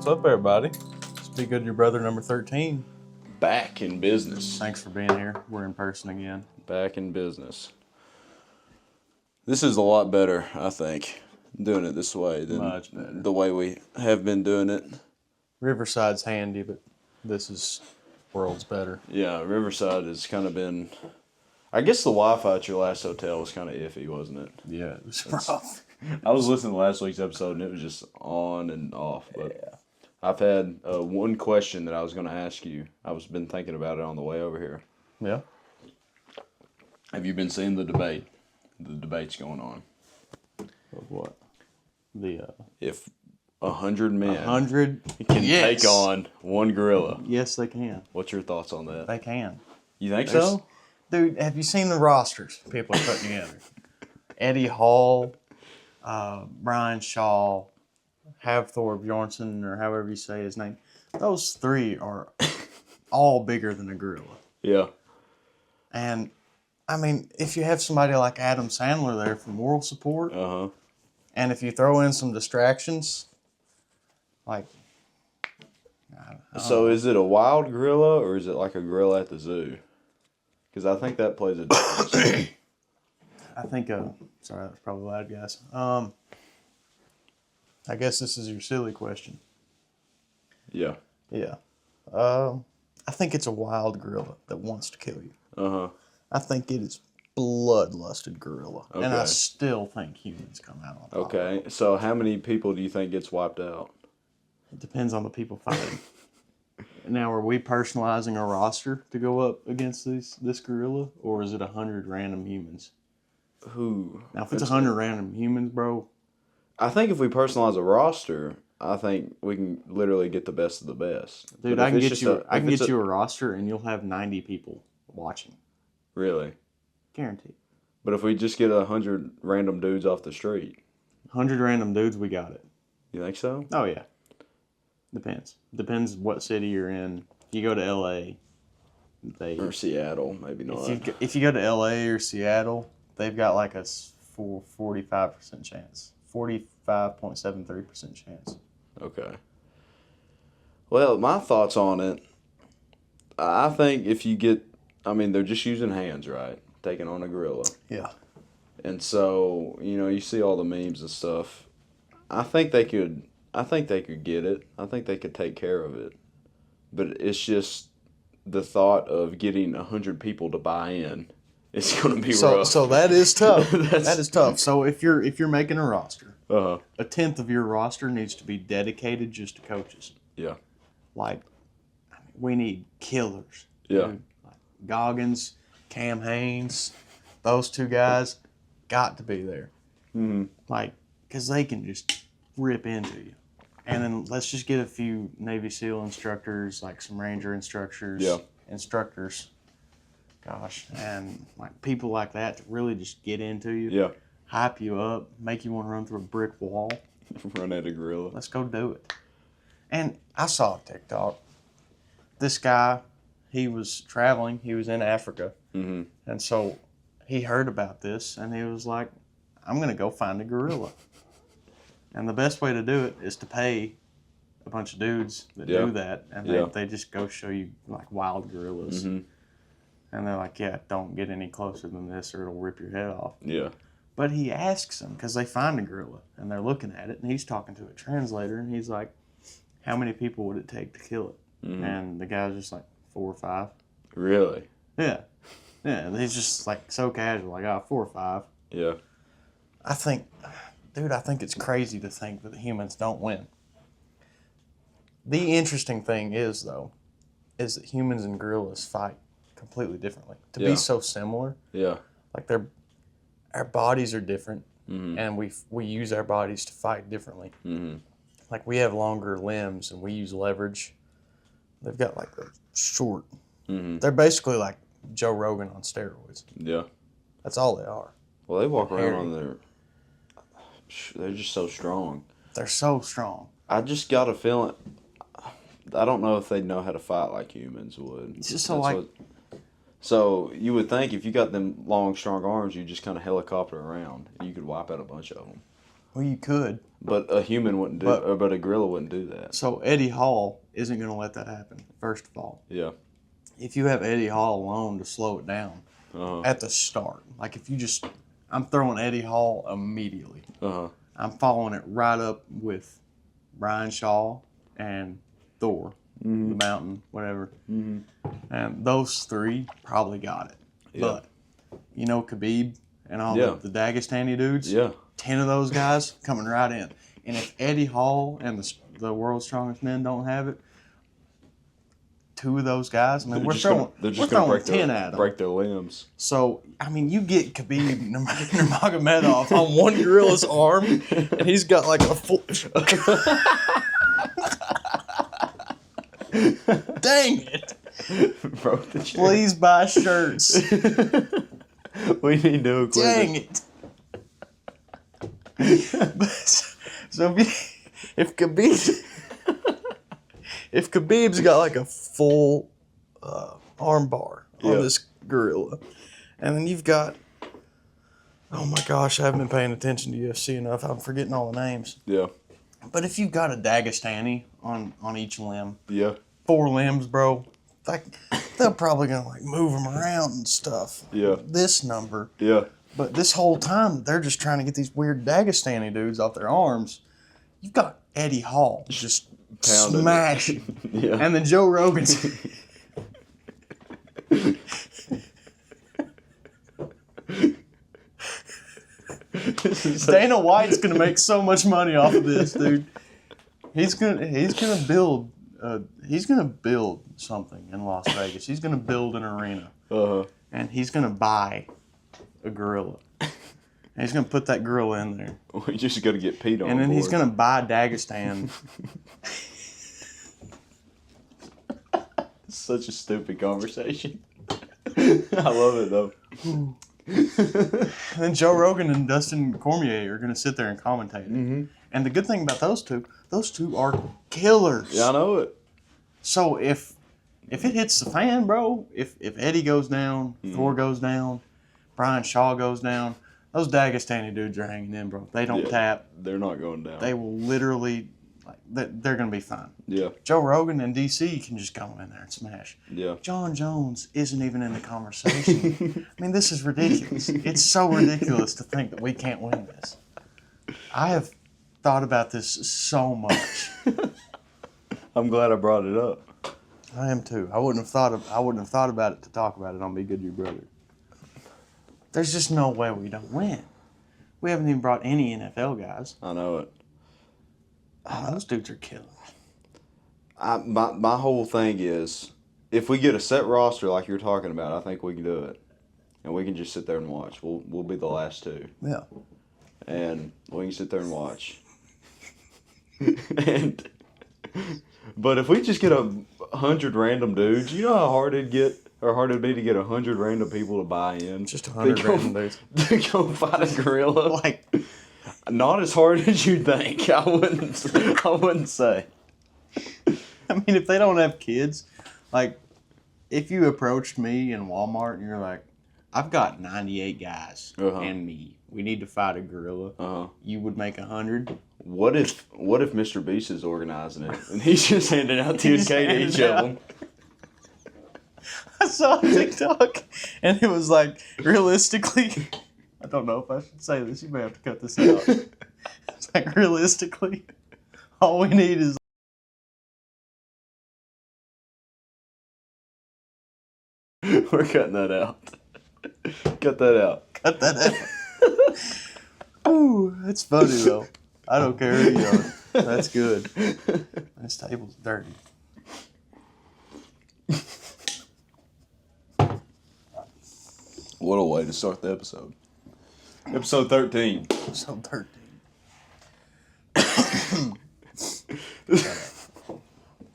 up, everybody? It's Be Good Your Brother number 13. Back in business. Thanks for being here. We're in person again. Back in business. This is a lot better, I think, doing it this way than the way we have been doing it. Riverside's handy, but this is worlds better. Yeah, Riverside has kind of been... I guess the Wi-Fi at your last hotel was kind of iffy, wasn't it? Yeah, it was rough. I was listening to last week's episode, and it was just on and off. But yeah. I've had one question that I was going to ask you. I've been thinking about it on the way over here. Yeah? Have you been seeing the debate? The debate's going on. Of what? If 100 men 100 can take on one gorilla. Yes, they can. What's your thoughts on that? They can. You think so? Dude, have you seen the rosters people are putting together? Eddie Hall, Brian Shaw, Havthor Bjornsson, or however you say his name. Those three are all bigger than a gorilla. Yeah. And, I mean, if you have somebody like Adam Sandler there for moral support, and if you throw in some distractions, like... I don't know. Is it a wild gorilla, or is it like a gorilla at the zoo? Because I think that plays a difference. I think, sorry, that was probably loud, guys. I guess this is your silly question. Yeah. Yeah. I think it's a wild gorilla that wants to kill you. I think it is bloodlusted gorilla. Okay. And I still think humans come out on top. Okay. So how many people do you think gets wiped out? It depends on the people fighting. Now, are we personalizing a roster to go up against this gorilla, or is it 100 random humans? Who? Now, if it's 100 random humans, bro. I think if we personalize a roster, I think we can literally get the best of the best. Dude, I can get you a roster, and you'll have 90 people watching. Really? Guaranteed. But if we just get 100 random dudes off the street? 100 random dudes, we got it. You think so? Oh, yeah. Depends. Depends what city you're in. You go to L.A. Or Seattle, maybe not. If you go to L.A. or Seattle, they've got like a 45% chance. 45.73% chance. Okay. Well, my thoughts on it, I think if you get... I mean, they're just using hands, right? Taking on a gorilla. Yeah. And so, you see all the memes and stuff. I think they could get it. I think they could take care of it. But it's just the thought of getting 100 people to buy in. It's going to be rough. So that is tough. That is tough. So if you're making a roster, a tenth of your roster needs to be dedicated just to coaches. Yeah. Like, we need killers. Yeah. Dude. Like Goggins, Cam Haynes, those two guys got to be there. Mm-hmm. Like, because they can just rip into you. And then let's just get a few Navy SEAL instructors, like some Ranger instructors, and like people like that to really just get into you, hype you up, make you want to run through a brick wall. Run at a gorilla. Let's go do it. And I saw a TikTok. This guy, he was traveling. He was in Africa. Mm-hmm. And so he heard about this, and he was like, I'm going to go find a gorilla. And the best way to do it is to pay a bunch of dudes that do that, and they just go show you like wild gorillas. Mm-hmm. And they're like, yeah, don't get any closer than this or it'll rip your head off. Yeah. But he asks them, because they find a gorilla, and they're looking at it, and he's talking to a translator, and he's like, how many people would it take to kill it? Mm-hmm. And the guy's just like, 4 or 5. Really? Yeah. Yeah, he's just like so casual, like, 4 or 5. Yeah. I think it's crazy to think that humans don't win. The interesting thing is, though, is that humans and gorillas fight completely differently. To be so similar, like our bodies are different, and we use our bodies to fight differently. Mm-hmm. Like we have longer limbs, and we use leverage. They've got like a short. Mm-hmm. They're basically like Joe Rogan on steroids. Yeah. That's all they are. Well, they walk around on their... They're just so strong. They're so strong. I just got a feeling... I don't know if they know how to fight like humans would. It's just so So you would think if you got them long, strong arms, you just kind of helicopter around and you could wipe out a bunch of them. Well, you could. But a human wouldn't do it, but a gorilla wouldn't do that. So Eddie Hall isn't going to let that happen, first of all. Yeah. If you have Eddie Hall alone to slow it down Uh-huh. at the start, like if you just, I'm throwing Eddie Hall immediately. Uh-huh. I'm following it right up with Brian Shaw and Thor, the Mountain, whatever. Mm-hmm. And those three probably got it. Yeah. But, you know, Khabib and all the Dagestani dudes, 10 of those guys coming right in. And if Eddie Hall and the World's Strongest Men don't have it, 2 of those guys, I mean, we're throwing 10 at them. Break their limbs. So, I mean, you get Khabib Nurmagomedov on one gorilla's arm, and he's got like a full... Dang it. Broke the shirt. Please buy shirts. We need new equipment. Dang it. So if Khabib's got like a full arm bar on this gorilla, and then you've got, oh my gosh, I haven't been paying attention to UFC enough. I'm forgetting all the names. Yeah. But if you've got a Dagestani on each limb, 4 limbs, bro, like they're probably gonna like move them around and stuff. Yeah. This number. Yeah. But this whole time, they're just trying to get these weird Dagestani dudes off their arms. You've got Eddie Hall just smashing. Yeah. And then Joe Rogan's... Dana White's going to make so much money off of this, dude. He's gonna build something in Las Vegas. He's going to build an arena. Uh-huh. And he's going to buy a gorilla. And he's going to put that gorilla in there. We just got to get Pete on And then board. he's going to buy Dagestan. Such a stupid conversation. I love it, though. And then Joe Rogan and Dustin Cormier are going to sit there and commentate it. Mm-hmm. And the good thing about those two are killers. Yeah, I know it. So if it hits the fan, bro, if Eddie goes down, Thor goes down, Brian Shaw goes down, those Dagestani dudes are hanging in, bro. They don't tap. They're not going down. They will literally, they're going to be fine. Yeah. Joe Rogan and DC can just go in there and smash. Yeah. John Jones isn't even in the conversation. I mean, this is ridiculous. It's so ridiculous to think that we can't win this. I have thought about this so much. I'm glad I brought it up. I am too. I wouldn't have thought about it to talk about it on Be Good to Your Brother. There's just no way we don't win. We haven't even brought any NFL guys. I know it. Those dudes are killing. My whole thing is, if we get a set roster like you're talking about, I think we can do it, and we can just sit there and watch. We'll be the last 2. Yeah. And we can sit there and watch. But if we just get 100 random dudes, you know how hard it'd be to get 100 random people to buy in. Just 100 random dudes to go fight a gorilla. Like, not as hard as you'd think. I wouldn't say. I mean, if they don't have kids, like, if you approached me in Walmart and you're like, I've got 98 guys and me. We need to fight a gorilla. You would make 100. What if Mr. Beast is organizing it and he's just handing out 10K to each of them? I saw a TikTok and it was like, realistically, I don't know if I should say this. You may have to cut this out. It's like, realistically, all we need is We're cutting that out. Cut that out. Cut that out. Ooh, that's funny though. I don't care who you are. That's good. This table's dirty. What a way to start the episode. Episode 13. Episode 13.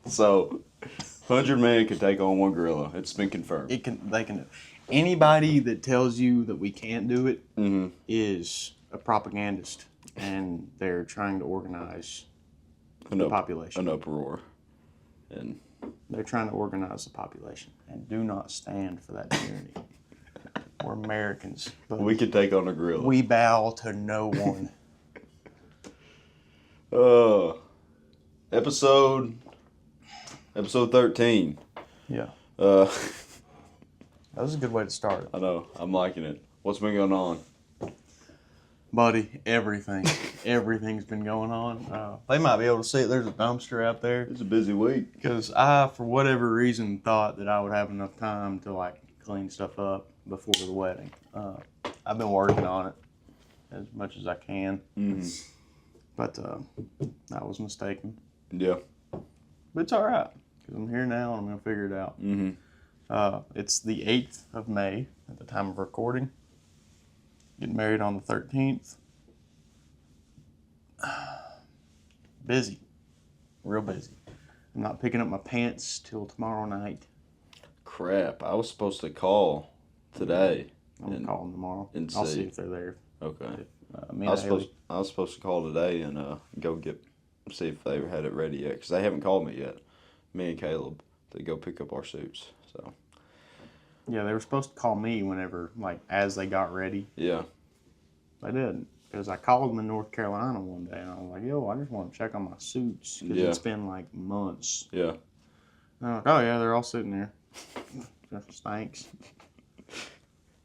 So, 100 men can take on 1 gorilla. It's been confirmed. They can do it. Anybody that tells you that we can't do it is a propagandist, and they're trying to organize the population. An uproar. And they're trying to organize the population, and do not stand for that tyranny. We're Americans, but we can take on a gorilla. we bow to no one. Episode 13. Yeah. Uh, That was a good way to start it. I know. I'm liking it. What's been going on? Buddy, everything. Everything's been going on. They might be able to see it. There's a dumpster out there. It's a busy week. Because I, for whatever reason, thought that I would have enough time to, like, clean stuff up before the wedding. I've been working on it as much as I can. Mm-hmm. But I was mistaken. Yeah. But it's all right. Because I'm here now and I'm going to figure it out. Mm-hmm. It's the 8th of May at the time of recording. Getting married on the 13th. Busy. Real busy. I'm not picking up my pants till tomorrow night. Crap. I was supposed to call today. I'm going to call them tomorrow. And I'll see if they're there. Okay. If, I was supposed to call today and go see if they had it ready yet. Because they haven't called me yet. Me and Caleb to go pick up our suits. So. Yeah, they were supposed to call me whenever, like, as they got ready. Yeah. They didn't. Because I called them in North Carolina one day, and I was like, yo, I just want to check on my suits. Because it's been, like, months. Yeah. And I'm like, oh, yeah, they're all sitting there. Thanks.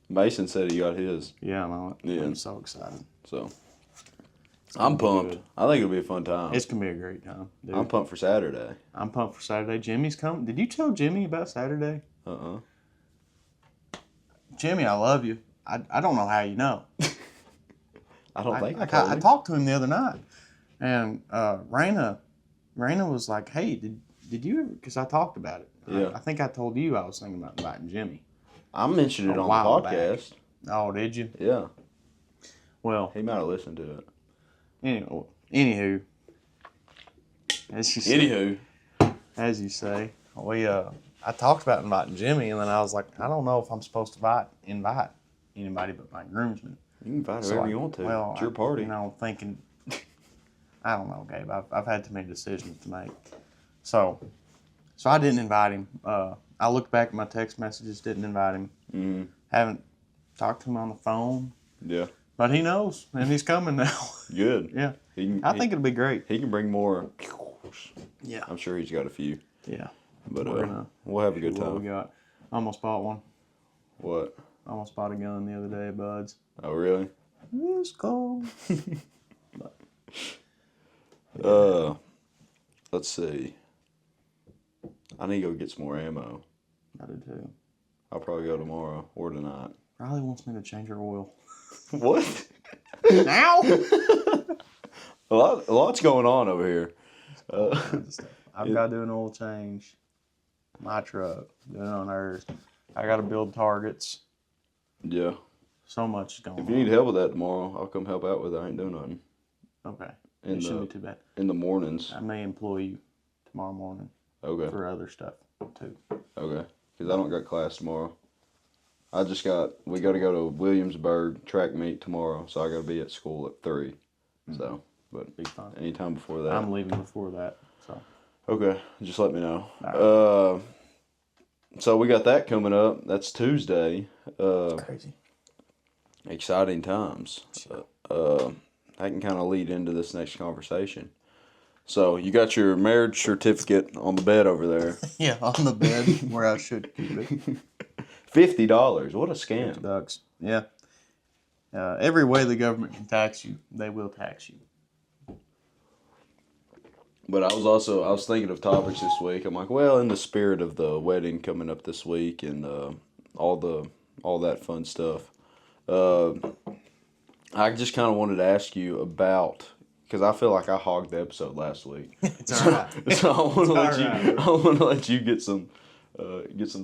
Mason said he got his. Yeah, I know it. Yeah. I'm so excited. So. I'm pumped. Good. I think it'll be a fun time. It's going to be a great time. Dude. I'm pumped for Saturday. I'm pumped for Saturday. Jimmy's coming. Did you tell Jimmy about Saturday? Jimmy, I love you. I don't know how you know. I don't think I talked to him the other night, and Raina was like, "Hey, did you ever?" Because I talked about it. Yeah. I think I told you I was thinking about inviting Jimmy. I mentioned it on the podcast. Back. Oh, did you? Yeah. Well, he might have listened to it. Anywho, as you say, I talked about inviting Jimmy, and then I was like, I don't know if I'm supposed to invite anybody but my groomsmen. You can invite whoever you want to. Well, it's your party. Thinking, I don't know, Gabe. I've had too many decisions to make. So I didn't invite him. I looked back at my text messages, didn't invite him. Mm-hmm. Haven't talked to him on the phone. Yeah. But he knows, and he's coming now. Good. Yeah. I think it'll be great. He can bring more. Yeah. I'm sure he's got a few. Yeah. But we'll have a good time. What we got? Almost bought one. What? Almost bought a gun the other day, buds. Oh, really? It's cold. Let's see. I need to go get some more ammo. I do too. I'll probably go tomorrow or tonight. Riley wants me to change her oil. What? Now? a lot's going on over here. I've got to do an oil change. My truck. Doing it on hers. I got to build targets. Yeah. So much is going on. If you need help with that tomorrow, I'll come help out with it. I ain't doing nothing. Okay. It shouldn't be too bad. In the mornings. I may employ you tomorrow morning. Okay. For other stuff, too. Okay. Because I don't got class tomorrow. We got to go to Williamsburg track meet tomorrow, so I got to be at school at 3. So, but be fun. Anytime before that. I'm leaving before that, so. Okay, just let me know. Right. So we got that coming up. That's Tuesday. Crazy. Exciting times. That can kind of lead into this next conversation. So you got your marriage certificate on the bed over there. Yeah, on the bed where I should keep it. $50. What a scam. $50. Yeah. Every way the government can tax you, they will tax you. But I was thinking of topics this week. I'm like, well, in the spirit of the wedding coming up this week and all that fun stuff, I just kind of wanted to ask you about, because I feel like I hogged the episode last week. It's all right. So I want to let you get some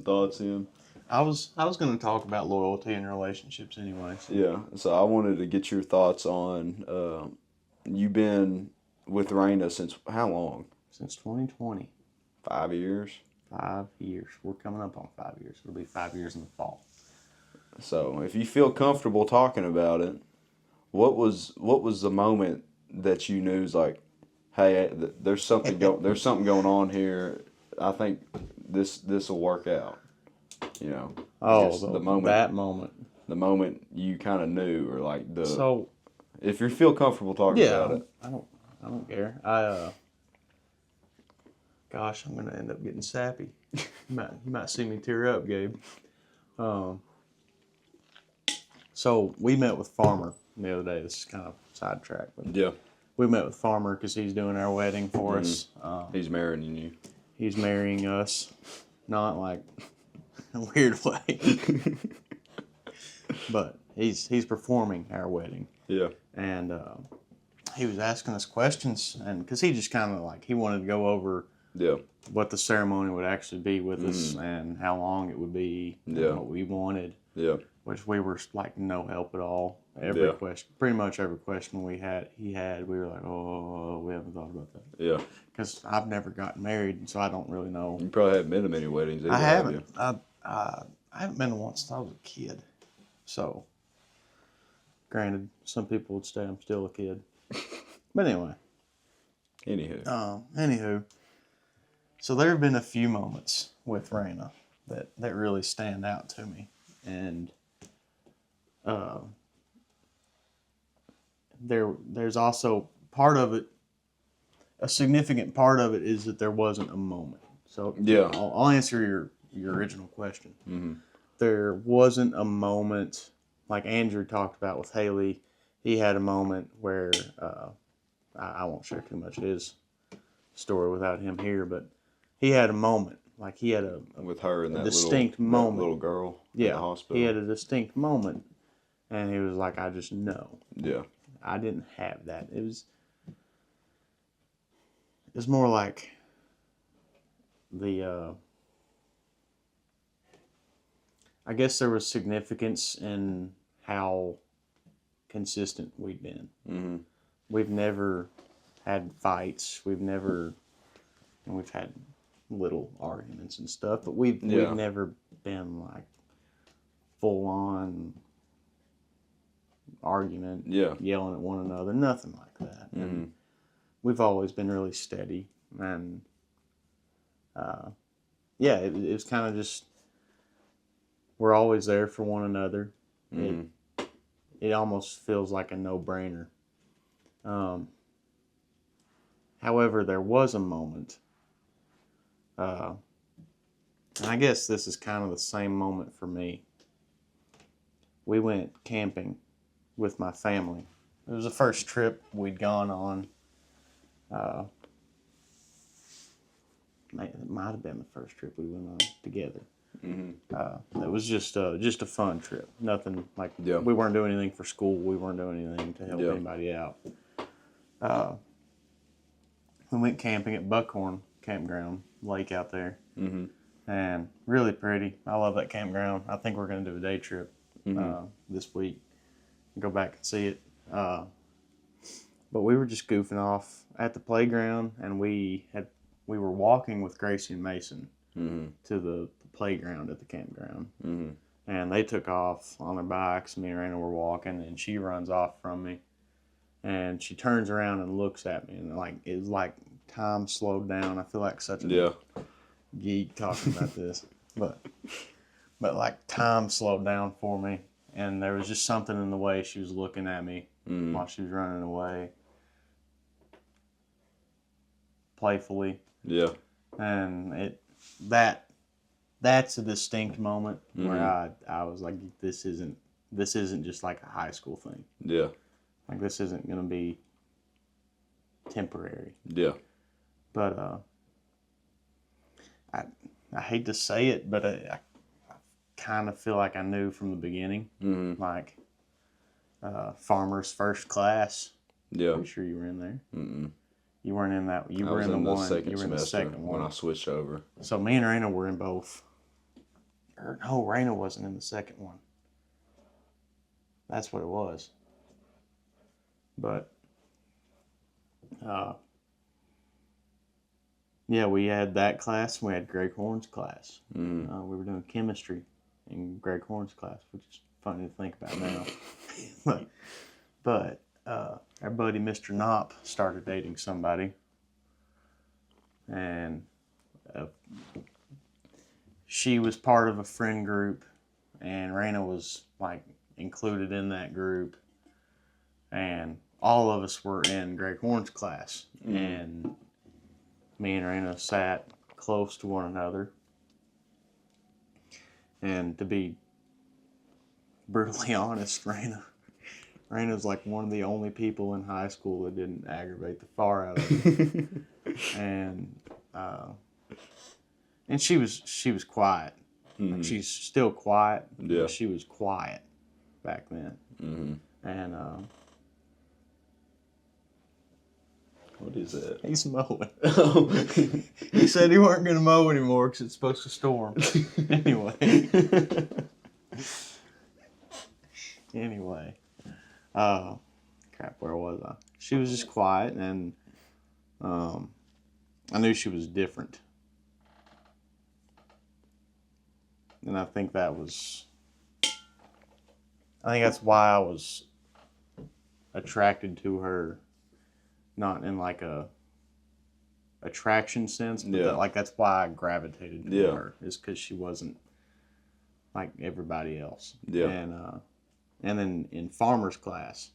thoughts in. I was going to talk about loyalty in relationships anyway. So. Yeah. So I wanted to get your thoughts on you've been with Raina since how long? Since 2020. 5 years? 5 years. We're coming up on 5 years. It'll be 5 years in the fall. So if you feel comfortable talking about it, what was the moment that you knew was like, hey, there's something going on here. I think this will work out. You know. Oh, the moment. The moment you kind of knew, or like So, if you feel comfortable talking about it. I I don't care. Gosh, I'm gonna end up getting sappy. You might see me tear up, Gabe. So we met with Farmer the other day. This is kind of sidetrack, but Yeah. we met with Farmer because he's doing our wedding for us. He's marrying you. He's marrying us, not like a weird way, but he's performing our wedding. Yeah. And he was asking us questions, and because he just kind of like he wanted to go over what the ceremony would actually be with us and how long it would be, and what we wanted. Yeah. Which we were like no help at all. Question, pretty much every question we had, we were like, oh, we haven't thought about that. Yeah. Because I've never gotten married, so I don't really know. You probably haven't been to many weddings either. I haven't. I haven't been to one since I was a kid. So, granted, some people would say I'm still a kid. But anyway. Anywho. So there have been a few moments with Raina that really stand out to me. And there's also part of it, a significant part of it is that there wasn't a moment. So yeah, I'll answer your original question. Mm-hmm. There wasn't a moment like Andrew talked about with Haley. He had a moment where I won't share too much of his story without him here, but he had a moment. Like he had a with her and that distinct moment. That little girl in the hospital. He had a distinct moment, and he was like, "I just know." Yeah. I didn't have that. It was more like the. I guess there was significance in how consistent we've been. Mm-hmm. We've never had fights. We've had little arguments and stuff, but we've never been like full on argument, yelling at one another, nothing like that. Mm-hmm. And we've always been really steady, and it was kind of just we're always there for one another. Mm-hmm. It almost feels like a no-brainer. However, there was a moment, and I guess this is kind of the same moment for me. We went camping with my family. It was the first trip we'd gone on. It might have been the first trip we went on together. Mm-hmm. It was just a fun trip. Nothing like we weren't doing anything for school. We weren't doing anything to help anybody out. We went camping at Buckhorn Campground, lake out there, and really pretty. I love that campground. I think we're going to do a day trip this week. Go back and see it. But we were just goofing off at the playground, and we were walking with Gracie and Mason to the playground at the campground. And they took off on their bikes. Me and Raina were walking, and she runs off from me. And she turns around and looks at me, and like it's like time slowed down. I feel like such a geek talking about this, but like time slowed down for me, and there was just something in the way she was looking at me while she was running away, playfully. Yeah, and that's a distinct moment where I was like, this isn't just like a high school thing. Yeah. Like, this isn't going to be temporary. Yeah. But I hate to say it, but I kind of feel like I knew from the beginning. Like, Farmer's first class. Yeah. Pretty sure you were in there. Mm-mm. You weren't in that. You I were was in the one. Second You were in the semester second one. when I switched over. So me and Raina were in both. No, Raina wasn't in the second one. That's what it was. But, we had that class. We had Greg Horn's class. We were doing chemistry in Greg Horn's class, which is funny to think about now. but our buddy Mr. Knopp started dating somebody, and she was part of a friend group, and Raina was like included in that group. And all of us were in Greg Horn's class, and me and Raina sat close to one another. And to be brutally honest, Raina's like one of the only people in high school that didn't aggravate the far out of me. And she was quiet. Mm-hmm. Like, she's still quiet. Yeah. But she was quiet back then. Mm-hmm. And What is that? he's mowing. Oh. He said he weren't going to mow anymore because it's supposed to storm. Anyway. Crap, where was I? She was just quiet, and I knew she was different. And I think that's why I was attracted to her, not in like a attraction sense, but that's why I gravitated to her, is because she wasn't like everybody else. Yeah. And then in farmer's class,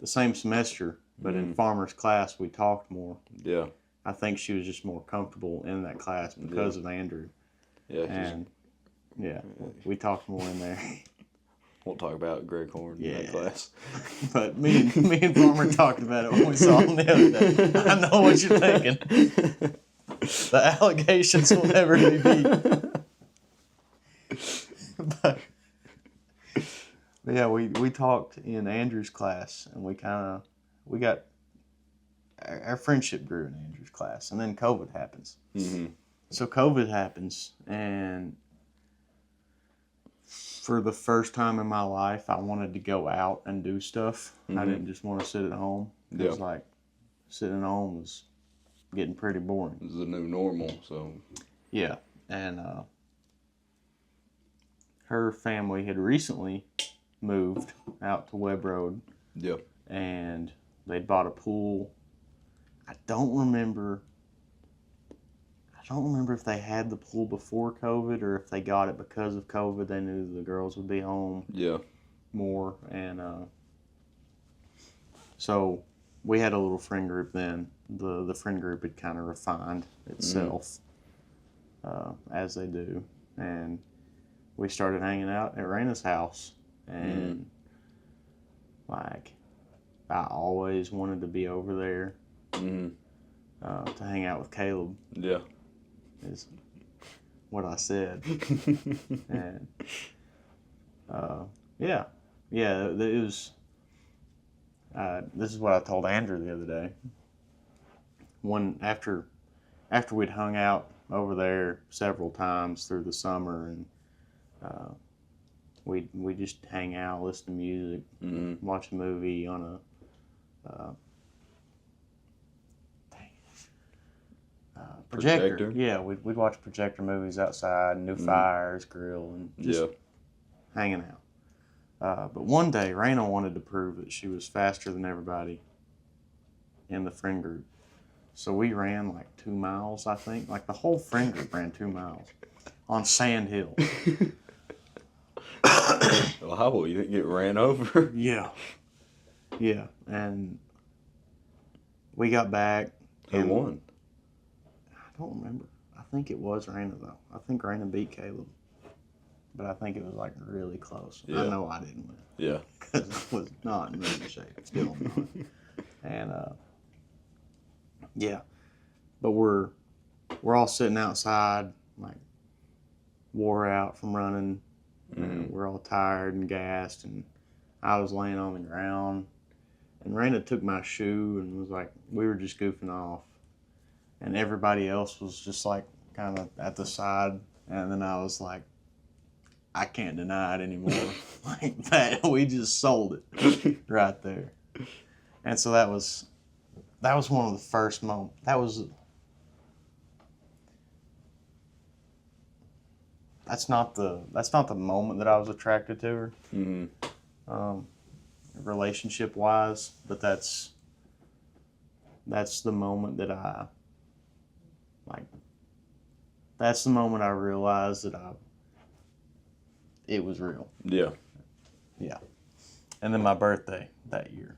the same semester, but in farmer's class we talked more. Yeah. I think she was just more comfortable in that class because of Andrew. Yeah. And we talked more in there. Won't talk about Greg Horn in that class. But me and Farmer talked about it when we saw him the other day. I know what you're thinking. The allegations will never be beat. But yeah, we talked in Andrew's class, and we got our friendship grew in Andrew's class, and then COVID happens. Mm-hmm. So COVID happens, and for the first time in my life, I wanted to go out and do stuff. Mm-hmm. I didn't just want to sit at home. Because like sitting at home was getting pretty boring. This is the new normal, so. Yeah, and her family had recently moved out to Webb Road. Yeah. And they'd bought a pool. I don't remember if they had the pool before COVID or if they got it because of COVID. They knew the girls would be home more. And so we had a little friend group then. The friend group had kind of refined itself as they do. And we started hanging out at Raina's house. And like, I always wanted to be over there to hang out with Caleb. Yeah. Is what I said. And it was. This is what I told Andrew the other day. After we'd hung out over there several times through the summer, and we just hang out, listen to music, watch a movie on a projector. Yeah, we'd watch projector movies outside, new fires, grill, and just hanging out. But one day, Raina wanted to prove that she was faster than everybody in the friend group. So we ran like 2 miles, I think. Like the whole friend group ran 2 miles on Sand Hill. Well, how will you didn't get ran over? Yeah. And we got back. Who won? I don't remember. I think it was Raina, though. I think Raina beat Caleb. But I think it was like really close. Yeah. I know I didn't win. Yeah. Because I was not in really good shape. Still not. And but we're all sitting outside, like wore out from running. And we're all tired and gassed, and I was laying on the ground. And Raina took my shoe and was like, we were just goofing off. And everybody else was just like kind of at the side. And then I was like, I can't deny it anymore. Like that, we just sold it right there. And so that was one of the first moments. That's not the moment that I was attracted to her, relationship wise. But that's the moment that I like. That's the moment I realized that it was real. Yeah. Yeah. And then my birthday that year.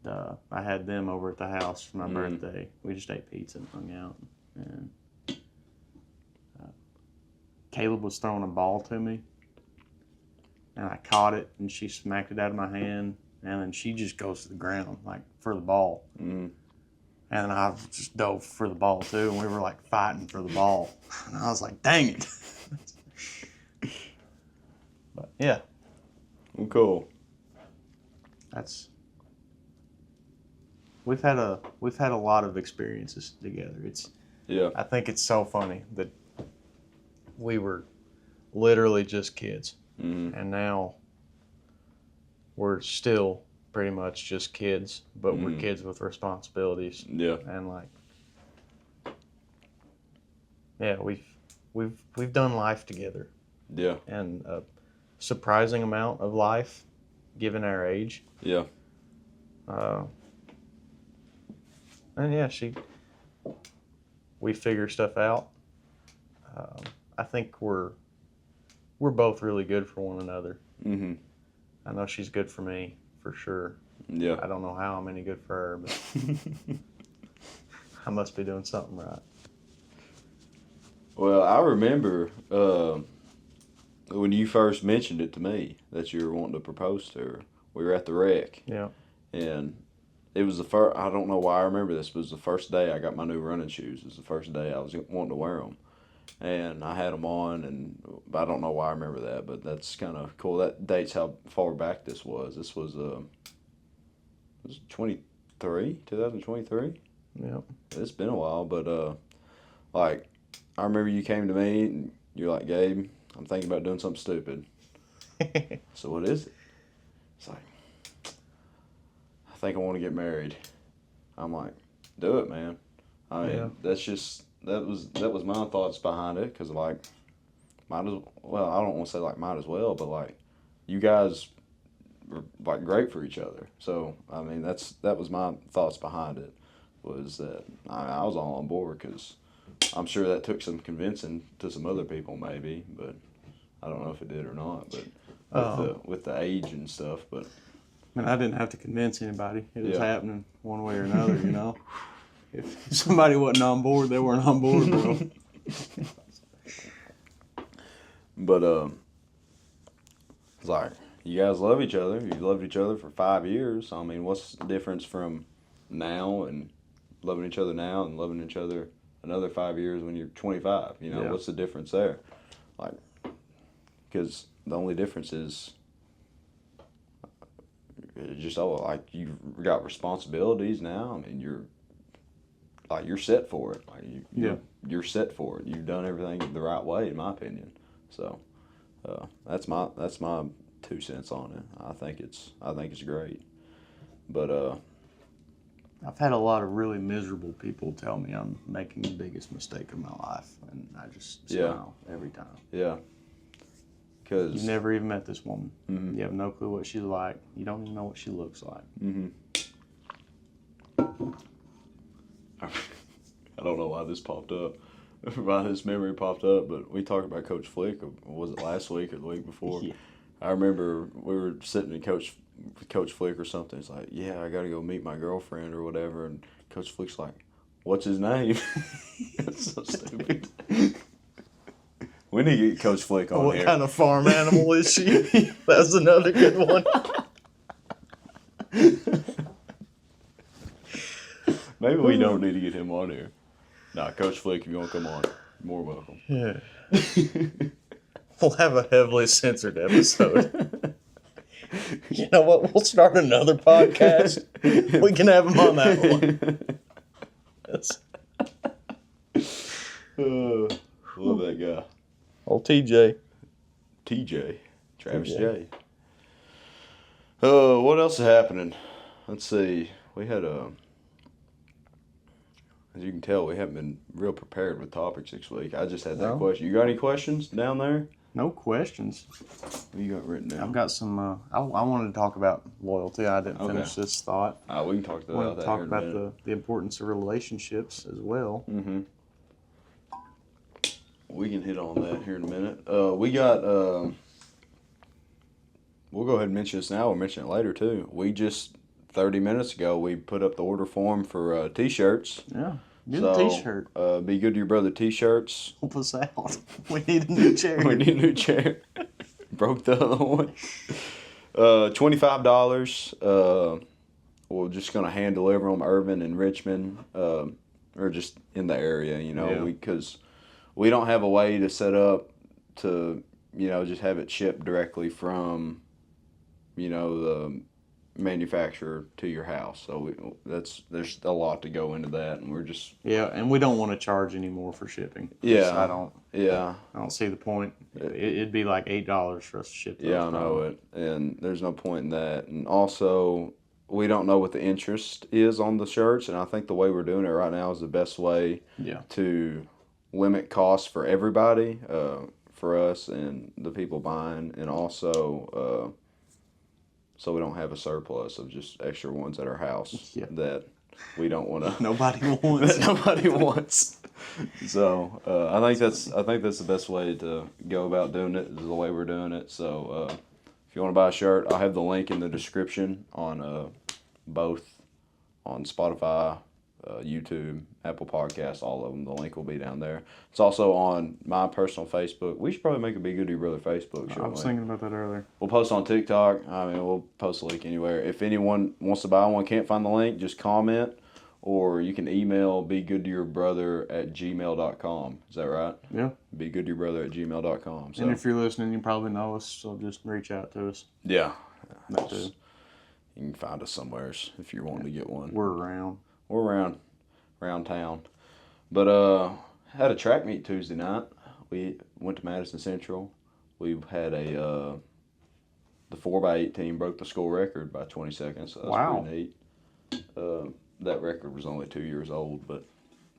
I had them over at the house for my Mm. birthday. We just ate pizza and hung out. And Caleb was throwing a ball to me, and I caught it, and she smacked it out of my hand, and then she just goes to the ground, like, for the ball. Mm. And I just dove for the ball, too, and we were, like, fighting for the ball. And I was like, dang it. But, yeah. Well, cool. We've had a lot of experiences together. Yeah. I think it's so funny that we were literally just kids, Mm. and now we're still pretty much just kids, but we're kids with responsibilities. Yeah. And like, yeah, we've done life together, Yeah. and a surprising amount of life, given our age. Yeah. And yeah, we figure stuff out. I think we're both really good for one another. Mm-hmm. I know she's good for me, for sure. Yeah. I don't know how I'm any good for her, but I must be doing something right. Well, I remember when you first mentioned it to me that you were wanting to propose to her. We were at the rec. Yeah. And it was the first, I don't know why I remember this, but it was the first day I got my new running shoes. It was the first day I was wanting to wear them. And I had them on, and I don't know why I remember that, but that's kind of cool. That dates how far back this was. This was 2023? Yeah. It's been a while, but like, I remember you came to me, and you're like, Gabe, I'm thinking about doing something stupid. So what is it? It's like, I think I want to get married. I'm like, do it, man. I mean, that's just, that was my thoughts behind it, because like, might as well, I don't want to say like might as well, but like, you guys were like great for each other. So I mean, that was my thoughts behind it, was that I was all on board, because I'm sure that took some convincing to some other people maybe, but I don't know if it did or not. But with the age and stuff, but. I mean, I didn't have to convince anybody. It was Yeah. happening one way or another, you know. If somebody wasn't on board, they weren't on board, bro. But it's like, you guys love each other. You loved each other for 5 years. I mean, what's the difference from now and loving each other now and loving each other another 5 years when you're 25? You know, Yeah. What's the difference there? Like, because the only difference is just like you've got responsibilities now. I mean, you're set for it. Like you're set for it. You've done everything the right way, in my opinion. So that's my 2 cents on it. I think it's great. But I've had a lot of really miserable people tell me I'm making the biggest mistake of my life, and I just smile every time. yeah, because You've never even met this woman. Mm-hmm. You have no clue what she's like. You don't even know what she looks like. Mm-hmm. I don't know why this popped up. Why this memory popped up, but we talked about Coach Flick. Was it last week or the week before? Yeah. I remember we were sitting in Coach Flick or something. He's like, "Yeah, I got to go meet my girlfriend or whatever." And Coach Flick's like, "What's his name?" That's so stupid. We need to get Coach Flick on What here. kind of farm animal is she? That's another good one. Maybe we don't need to get him on here. Nah, Coach Flick, if you want to come on, you're more welcome. Yeah. We'll have a heavily censored episode. You know what? We'll start another podcast. We can have him on that one. Yes. Love that guy. Old TJ. TJ. Travis TJ. J. What else is happening? Let's see. We had as you can tell, we haven't been real prepared with topics this week. I just had that No. question. You got any questions down there? No questions. What you got written down? I've got some. I wanted to talk about loyalty. I didn't finish this thought. We can talk I about want that to talk here in a about minute. the importance of relationships as well. Mm-hmm. We can hit on that here in a minute. We got. We'll go ahead and mention this now. We'll mention it later too. We just 30 minutes ago, we put up the order form for T-shirts. Yeah. Get a T-shirt. Be Good to Your Brother T-shirts. Help us out. We need a new chair. We need a new chair. Broke the other one. $25. We're just going to hand deliver them Irvin and Richmond, or just in the area, because we don't have a way to set up to, just have it shipped directly from, the manufacturer to your house. So there's a lot to go into that, and we're just and we don't want to charge any more for shipping. I don't see the point. It'd be like $8 for us to ship those. I know it, and there's no point in that. And also, we don't know what the interest is on the shirts, and I think the way we're doing it right now is the best way to limit costs for everybody, for us and the people buying, and also so we don't have a surplus of just extra ones at our house that we don't want to. Nobody wants. That nobody wants. So I think that's the best way to go about doing it. Is the way we're doing it. So if you want to buy a shirt, I'll have the link in the description on both on Spotify, YouTube, Apple Podcasts, all of them. The link will be down there. It's also on my personal Facebook. We should probably make a Be Good to Your Brother Facebook, shouldn't we? I was thinking about that earlier. We'll post on TikTok. We'll post a link anywhere. If anyone wants to buy one, can't find the link, just comment, or you can email begoodtoyourbrother@gmail.com. Is that right? Yeah. begoodtoyourbrother@gmail.com. So. And if you're listening, you probably know us, so just reach out to us. Yeah. You can find us somewhere if you're wanting to get one. We're around. We're around town. But had a track meet Tuesday night. We went to Madison Central. We had the 4x8 team broke the school record by 20 seconds. So that was pretty neat. That record was only 2 years old, but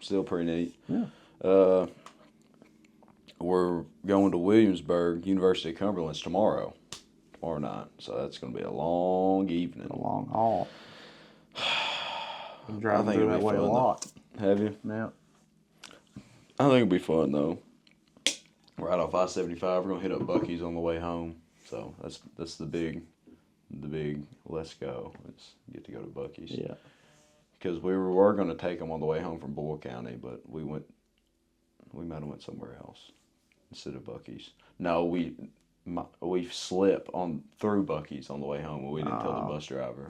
still pretty neat. Yeah. We're going to Williamsburg, University of Cumberland tomorrow night. So that's going to be a long evening. A long haul. I'm driving through that way a lot. Have you? Yeah. I think it'll be fun though. Right off I-75, we're gonna hit up Buc-ee's on the way home. So that's the big let's go. Let's get to go to Buc-ee's. Yeah. Because we were gonna take them on the way home from Boyle County, but we might have went somewhere else instead of Buc-ee's. No, we slipped through Buc-ee's on the way home, and we didn't tell the bus driver.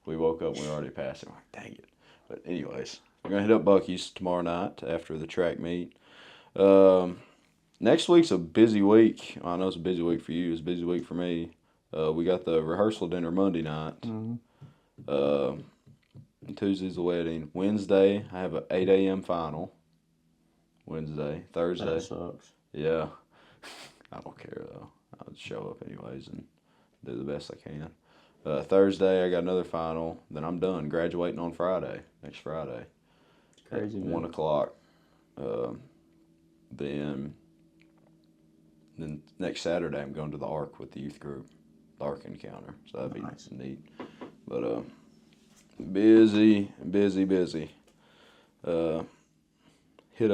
We woke up and we were already past it. We're like, dang it. But anyways, we're going to hit up Buc-ee's tomorrow night after the track meet. Next week's a busy week. I know it's a busy week for you. It's a busy week for me. We got the rehearsal dinner Monday night. Mm-hmm. Tuesday's the wedding. Wednesday, I have an 8 a.m. final. Wednesday. Thursday. That sucks. Yeah. I don't care, though. I'll just show up anyways and do the best I can. Thursday, I got another final. Then I'm done. Graduating on Friday. Next Friday. It's crazy, man. 1 o'clock. Then next Saturday, I'm going to the ARC with the youth group. The ARC encounter. So that'd be nice. Neat. But busy. Hit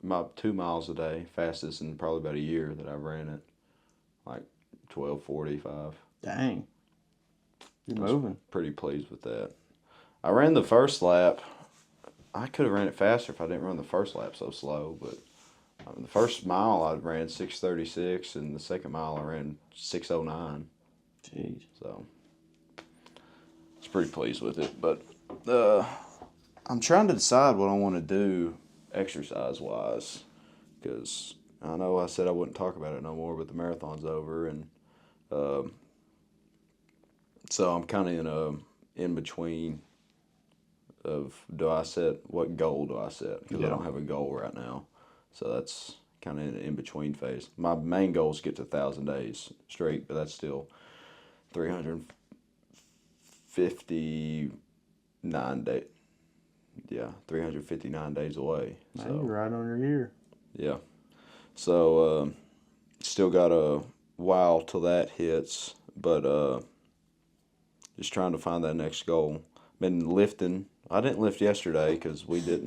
my 2 miles a day, fastest in probably about a year that I ran it. Like 12:45. Dang. You're moving. Pretty pleased with that. I ran the first lap. I could have ran it faster if I didn't run the first lap so slow, but the first mile I ran 6:36, and the second mile I ran 6:09. Jeez. So I was pretty pleased with it, but I'm trying to decide what I want to do exercise-wise, because I know I said I wouldn't talk about it no more, but the marathon's over, and so I'm kind of in between of what goal do I set, because I don't have a goal right now, so that's kind of in an in-between phase. My main goal is to get to 1,000 days straight, but that's still 359 days. Yeah, 359 days away. So. You're right on your year. Yeah. So, still got a while till that hits, but just trying to find that next goal. Been lifting. I didn't lift yesterday because we just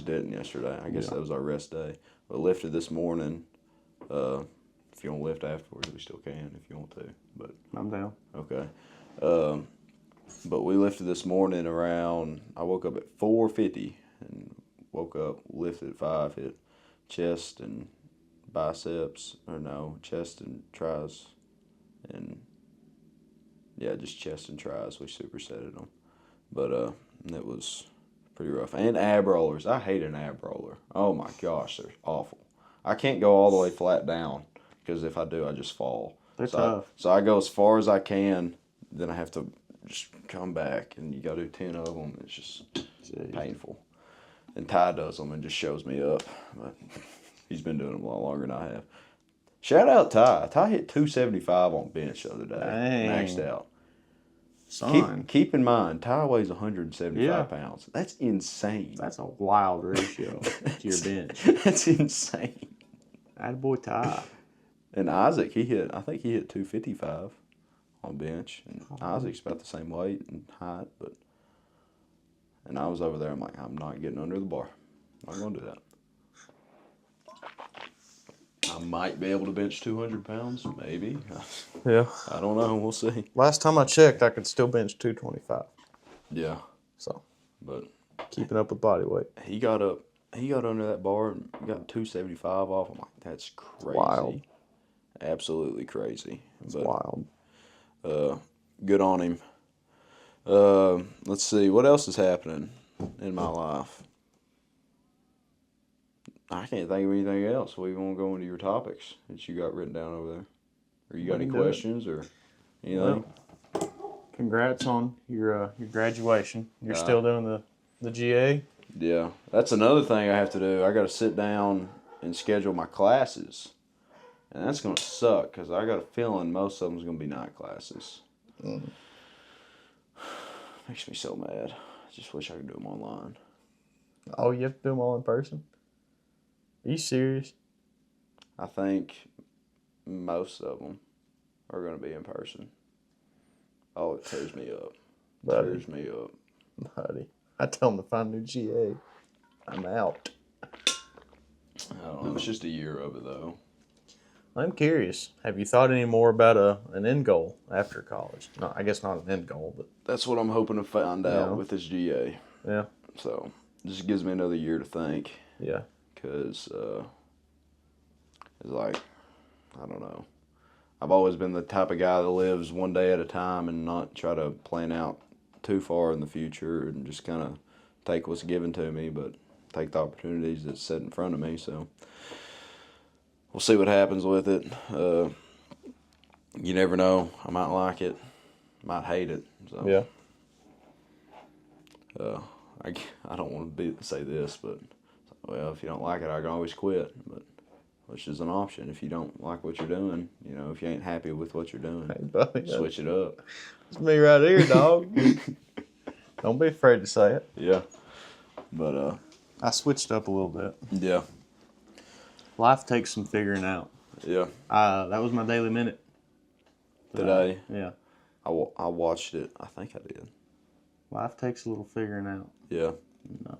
didn't yesterday. I guess that was our rest day. But lifted this morning. If you want to lift afterwards, we still can if you want to. But I'm down. Okay. But we lifted this morning around, I woke up at 4:50 and woke up, lifted at 5, hit chest and biceps, or no, chest and tries, and yeah, just chest and tries. We supersetted them. But it was pretty rough. And ab rollers. I hate an ab roller. Oh my gosh, they're awful. I can't go all the way flat down because if I do, I just fall. They're tough. So I go as far as I can, then I have to just come back, and you got to do 10 of them. It's just painful. And Ty does them and just shows me up. But he's been doing them a lot longer than I have. Shout out Ty. Ty hit 275 on bench the other day. Dang. Maxed out. Son. Keep in mind, Ty weighs 175 pounds. That's insane. That's a wild ratio to your bench. That's insane. Attaboy Ty. And Isaac, I think he hit 255 on bench. And Isaac's about the same weight and height, and I was over there, I'm like, I'm not getting under the bar. I'm not going to do that. I might be able to bench 200 pounds, maybe. Yeah. I don't know. We'll see. Last time I checked, I could still bench 225. Yeah. So, but keeping up with body weight. He got under that bar and got 275 off. I'm like, that's crazy. Wild. Absolutely crazy. It's wild. Good on him. Let's see. What else is happening in my life? I can't think of anything else. We want to go into your topics that you got written down over there. Or you got any questions or anything? Well, congrats on your graduation. You're still doing the GA? Yeah. That's another thing I have to do. I got to sit down and schedule my classes. And that's going to suck because I got a feeling most of them is going to be night classes. Makes me so mad. I just wish I could do them online. Oh, you have to do them all in person? Are you serious? I think most of them are going to be in person. Oh, it tears me up. Buddy, I tell them to find a new GA. I'm out. I don't know. It's just a year of it, though. I'm curious. Have you thought any more about an end goal after college? No, I guess not an end goal, but that's what I'm hoping to find out with this GA. Yeah. So, it just gives me another year to think. Yeah. Because it's like, I don't know. I've always been the type of guy that lives one day at a time and not try to plan out too far in the future and just kind of take what's given to me, but take the opportunities that's set in front of me. So, we'll see what happens with it. You never know. I might like it. Might hate it. So, yeah. I don't want to say this, but well, if you don't like it, I can always quit. But which is an option if you don't like what you're doing. You know, if you ain't happy with what you're doing, hey, buddy, switch it up. It's me right here, dog. Don't be afraid to say it. Yeah, but I switched up a little bit. Yeah. Life takes some figuring out. Yeah. That was my daily minute today. Yeah. I watched it. I think I did. Life takes a little figuring out. Yeah. No.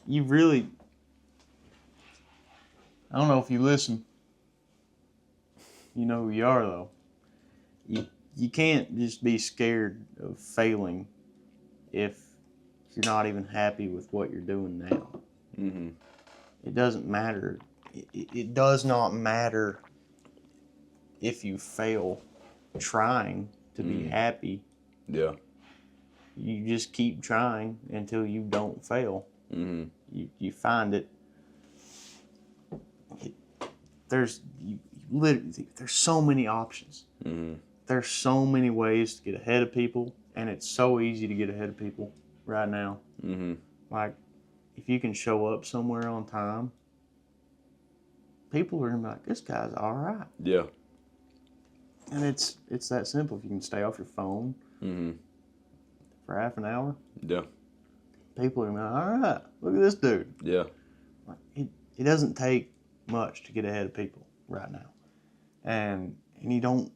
You really, I don't know if you listen. You know who you are, though. You can't just be scared of failing if you're not even happy with what you're doing now. Mm-hmm. It doesn't matter. It does not matter if you fail trying to be happy. Yeah. You just keep trying until you don't fail. Mm-hmm. You find it. There's literally there's so many options. Mm-hmm. There's so many ways to get ahead of people, and it's so easy to get ahead of people right now. Mm-hmm. Like, if you can show up somewhere on time, people are gonna be like, "This guy's all right." Yeah. And it's that simple. If you can stay off your phone for half an hour, yeah, people are gonna be like, "All right, look at this dude." Yeah. Like, it doesn't take much to get ahead of people right now, and you don't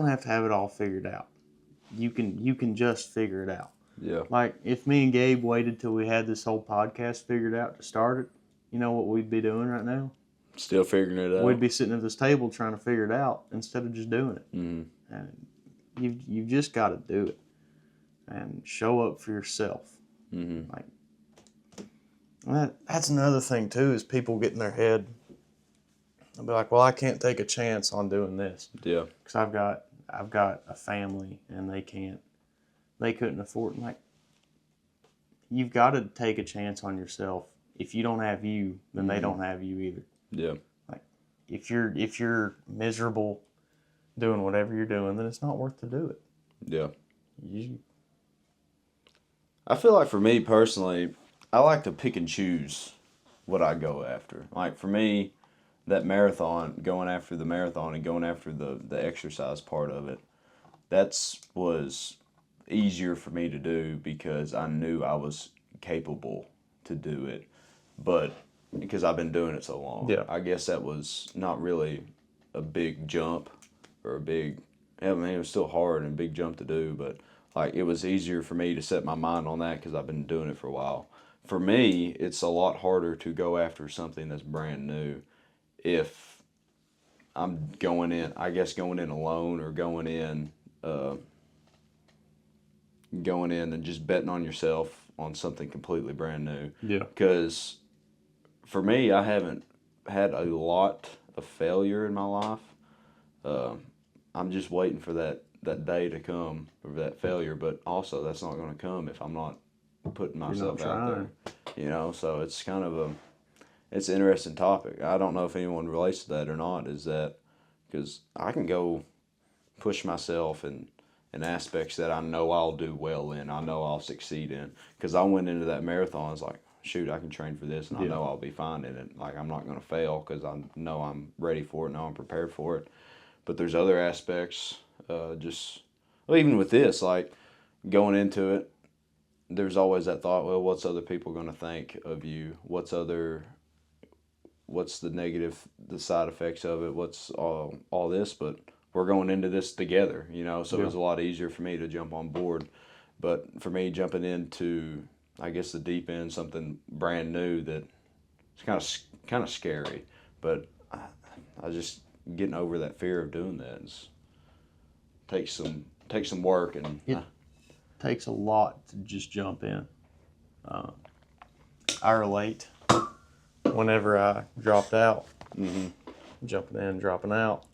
have to have it all figured out. You can just figure it out. Yeah. Like, if me and Gabe waited till we had this whole podcast figured out to start it, you know what we'd be doing right now? Still figuring it out. We'd be sitting at this table trying to figure it out instead of just doing it. Mm-hmm. And you've just got to do it and show up for yourself. Mm-hmm. Like that's another thing too, is people get in their head. They'll be like, "Well, I can't take a chance on doing this." Yeah. Because I've got a family and they couldn't afford. Like, you've got to take a chance on yourself. If you don't have you, then they don't have you either. Yeah. Like, if you're miserable doing whatever you're doing, then it's not worth to do it. Yeah. You, I feel like for me personally, I like to pick and choose what I go after. Like for me, that marathon, going after the marathon and going after the exercise part of it, was easier for me to do because I knew I was capable to do it. But because I've been doing it so long, Yeah. I guess that was not really a big jump or a big. I mean, it was still hard and a big jump to do, but like it was easier for me to set my mind on that because I've been doing it for a while. For me, it's a lot harder to go after something that's brand new if I'm going in alone or going in and just betting on yourself on something completely brand new. yeah. Because for me, I haven't had a lot of failure in my life. I'm just waiting for that day to come, or that failure, but also that's not going to come if I'm not putting myself out there. You know, so it's kind of it's an interesting topic. I don't know if anyone relates to that or not, is that because I can go push myself in aspects that I know I'll do well in, I know I'll succeed in. Because I went into that marathon, I was like, shoot, I can train for this and I know I'll be fine in it. Like, I'm not going to fail because I know I'm ready for it, know I'm prepared for it. But there's other aspects, even with this, like going into it, there's always that thought, well, what's other people going to think of you? What's the negative, the side effects of it? What's all this? But we're going into this together, you know, so it was a lot easier for me to jump on board. But for me, jumping into, I guess, the deep end, something brand new that it's kind of scary. But I just getting over that fear of doing that takes some work, and It takes a lot to just jump in. I relate. Whenever I dropped out, jumping in, dropping out,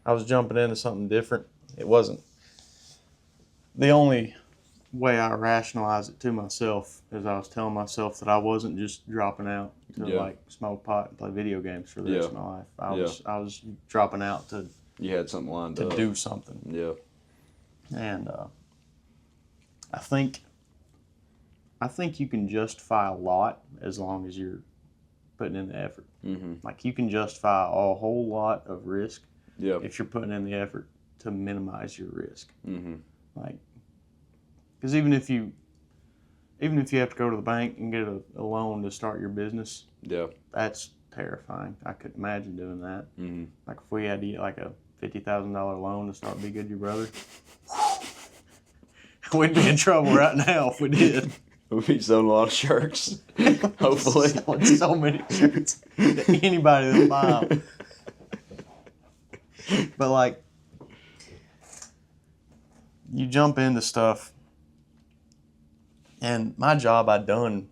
I was jumping into something different. It wasn't. The only way I rationalized it to myself is I was telling myself that I wasn't just dropping out to like smoke pot and play video games for the rest of my life. I was dropping out to. You had something lined up to do something. Yeah. And I think you can justify a lot as long as you're putting in the effort. Mm-hmm. Like, you can justify a whole lot of risk Yep. if you're putting in the effort to minimize your risk. Mm-hmm. Like, because even if you have to go to the bank and get a loan to start your business, that's terrifying. I couldn't imagine doing that. Mm-hmm. Like, if we had to get like a $50,000 loan to start Be Good Your Brother, we'd be in trouble right now if we did. We'll be selling a lot of shirts, hopefully. Selling so many shirts to anybody that'll buy them. But, like, you jump into stuff, and my job I'd done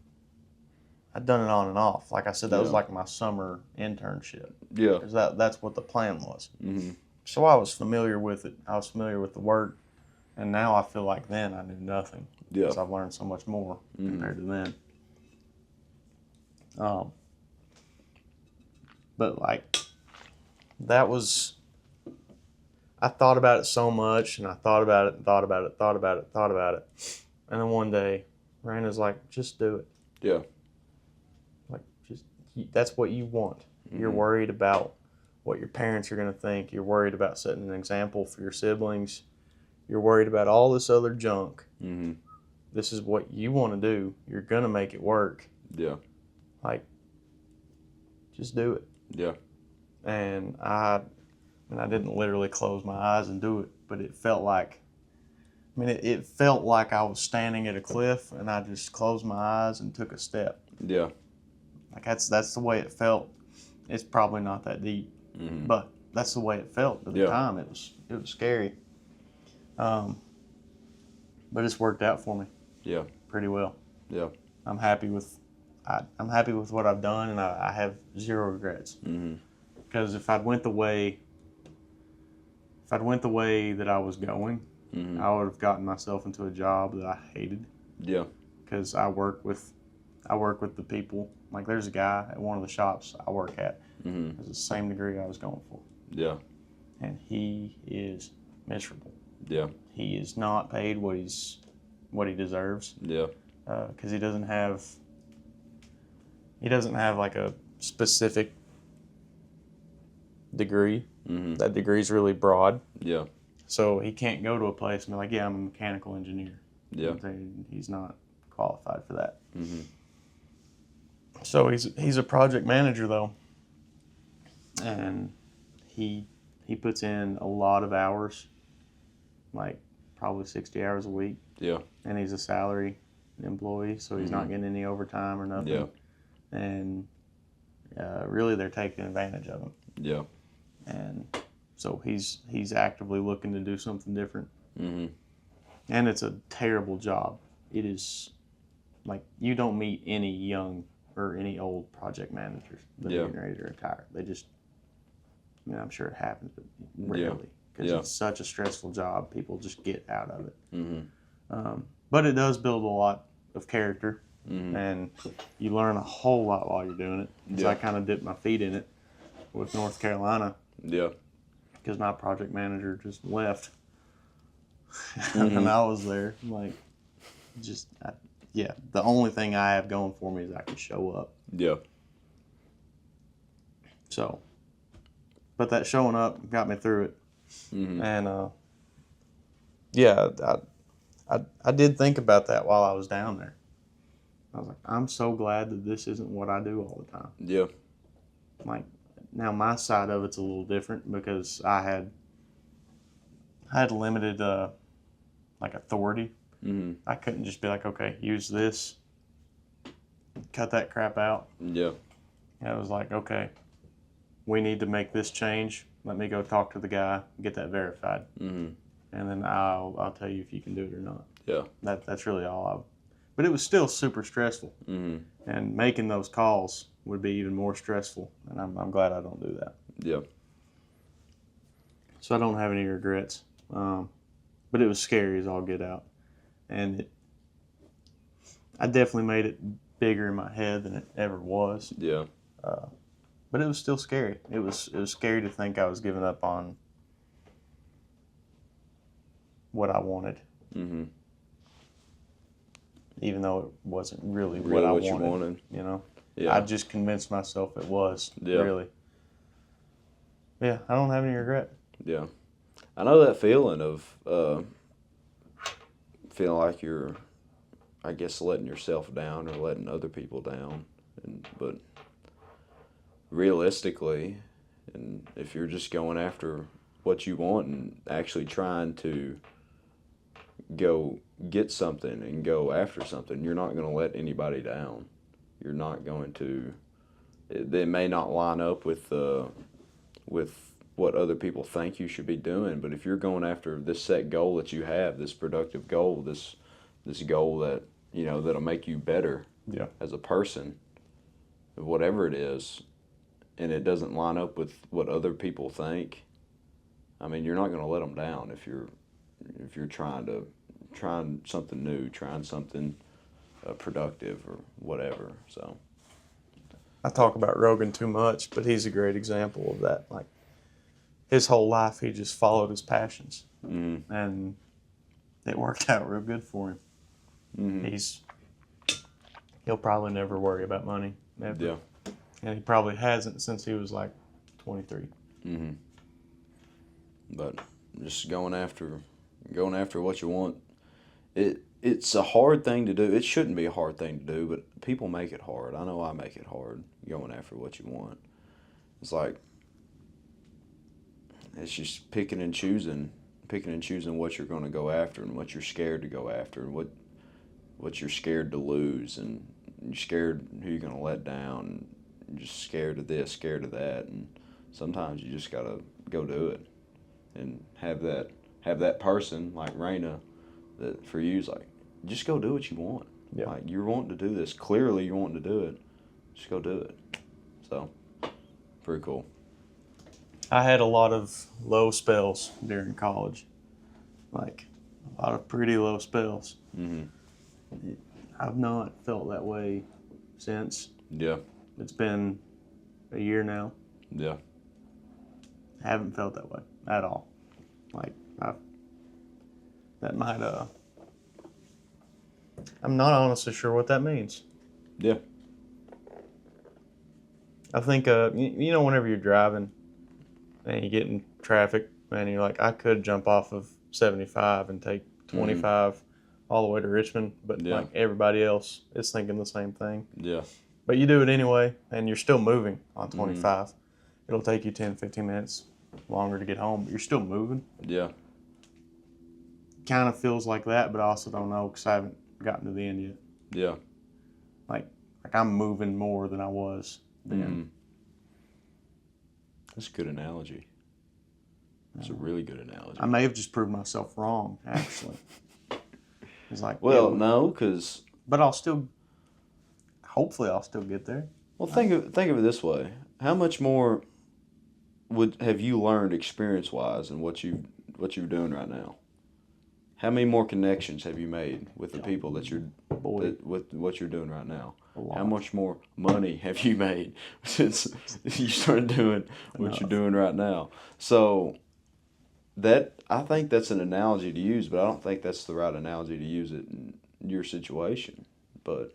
it on and off. Like I said, that was like my summer internship. Yeah. Because that's what the plan was. Mm-hmm. So I was familiar with it. I was familiar with the work. And now I feel like then I knew nothing. Yeah. Because I've learned so much more compared to then. But, like, that was... I thought about it so much, and I thought about it, and thought about it. And then one day, Raina's like, just do it. Yeah. Like, that's what you want. Mm-hmm. You're worried about what your parents are going to think. You're worried about setting an example for your siblings. You're worried about all this other junk. Mm-hmm. This is what you want to do. You're going to make it work. Yeah. Like, just do it. Yeah. And I didn't literally close my eyes and do it, but it felt like, it felt like I was standing at a cliff and I just closed my eyes and took a step. Yeah. Like, that's the way it felt. it's probably not that deep, Mm-hmm. but that's the way it felt at the time. It was scary. But it's worked out for me. Yeah. Pretty well. Yeah. I'm happy with what I've done, and I have zero regrets. Mm-hmm. Because if I'd went the way that I was going, Mm-hmm. I would have gotten myself into a job that I hated. Yeah. Because I work with the people. Like there's a guy at one of the shops I work at. Mm-hmm. It's the same degree I was going for. Yeah. And he is miserable. Yeah. He is not paid what he deserves. Yeah. Because he doesn't have like a specific degree. Mm-hmm. That degree is really broad. Yeah. So he can't go to a place and be like, yeah, I'm a mechanical engineer. Yeah. He's not qualified for that. Mm-hmm. So he's a project manager though, and he puts in a lot of hours, like probably 60 hours a week. Yeah. And he's a salary employee, so he's not getting any overtime or nothing. Yeah. And really, they're taking advantage of him. Yeah. And so he's actively looking to do something different. Mm-hmm. And it's a terrible job. It is like you don't meet any young or any old project managers that are getting ready to retire. They just, I mean, I'm sure it happens, but rarely. Because it's such a stressful job, people just get out of it. Mm-hmm. But it does build a lot of character, Mm-hmm. and you learn a whole lot while you're doing it. So I kind of dipped my feet in it with North Carolina. Yeah. Because my project manager just left. Mm-hmm. And I was there. Like, the only thing I have going for me is I can show up. Yeah. So, but that showing up got me through it. Mm-hmm. And, I did think about that while I was down there. I was like, I'm so glad that this isn't what I do all the time. Yeah. Like, now my side of it's a little different because I had limited, like, authority. Mm-hmm. I couldn't just be like, okay, use this, cut that crap out. Yeah. And it was like, okay, we need to make this change. Let me go talk to the guy, get that verified. Mm-hmm. And then I'll tell you if you can do it or not. Yeah. That's really all but it was still super stressful. Mm-hmm. And making those calls would be even more stressful. And I'm glad I don't do that. Yeah. So I don't have any regrets. But it was scary as all get out. And I definitely made it bigger in my head than it ever was. Yeah. But it was still scary. It was scary to think I was giving up on what I wanted. Mm-hmm. Even though it wasn't really Really what what I you wanted. wanted. You know? Yeah. I just convinced myself it was. Yeah. Really. Yeah, I don't have any regret. Yeah. I know that feeling of feeling like you're, I guess, letting yourself down or letting other people down. But realistically, and if you're just going after what you want and actually trying to go get something and go after something, you're not going to let anybody down. You're not going to. They may not line up with what other people think you should be doing, but if you're going after this set goal that you have, this productive goal, this goal that that'll make you better as a person, whatever it is, and it doesn't line up with what other people think, I mean, you're not going to let them down if you're trying something new, trying something productive or whatever. So I talk about Rogan too much, but he's a great example of that. Like, his whole life, he just followed his passions. Mm-hmm. And it worked out real good for him. Mm-hmm. He'll probably never worry about money. Never. Yeah. And he probably hasn't since he was like 23. Mm-hmm. But just going after what you want. It's a hard thing to do. It shouldn't be a hard thing to do, but people make it hard. I know I make it hard going after what you want. It's like it's just picking and choosing what you're going to go after and what you're scared to go after and what you're scared to lose, and you're scared who you're going to let down. just scared of this, scared of that, and sometimes you just gotta go do it and have that person like Raina that for you is like, just go do what you want. Yeah. Like, you're wanting to do this. Clearly, you're wanting to do it. Just go do it. So, pretty cool. I had a lot of low spells during college, like a lot of pretty low spells. Mm-hmm. I've not felt that way since. Yeah. It's been a year now. Yeah. I haven't felt that way at all. Like, that might, I'm not honestly sure what that means. Yeah. I think, you know, whenever you're driving and you get in traffic and you're like, I could jump off of 75 and take 25 all the way to Richmond, but Yeah. like everybody else is thinking the same thing. Yeah. But you do it anyway, and you're still moving on 25. It'll take you 10, 15 minutes longer to get home, but you're still moving. Yeah. Kind of feels like that, but I also don't know because I haven't gotten to the end yet. Yeah. Like I'm moving more than I was then. Mm-hmm. That's a good analogy. That's a really good analogy. I may have just proved myself wrong, actually. It's like, Well, no, because... But hopefully I'll still get there. Well, think of it this way. How much more have you learned experience-wise in what you're doing right now? How many more connections have you made with the people with what you're doing right now? How much more money have you made since you started doing what you're doing right now? So I think that's an analogy to use, but I don't think that's the right analogy to use it in your situation. But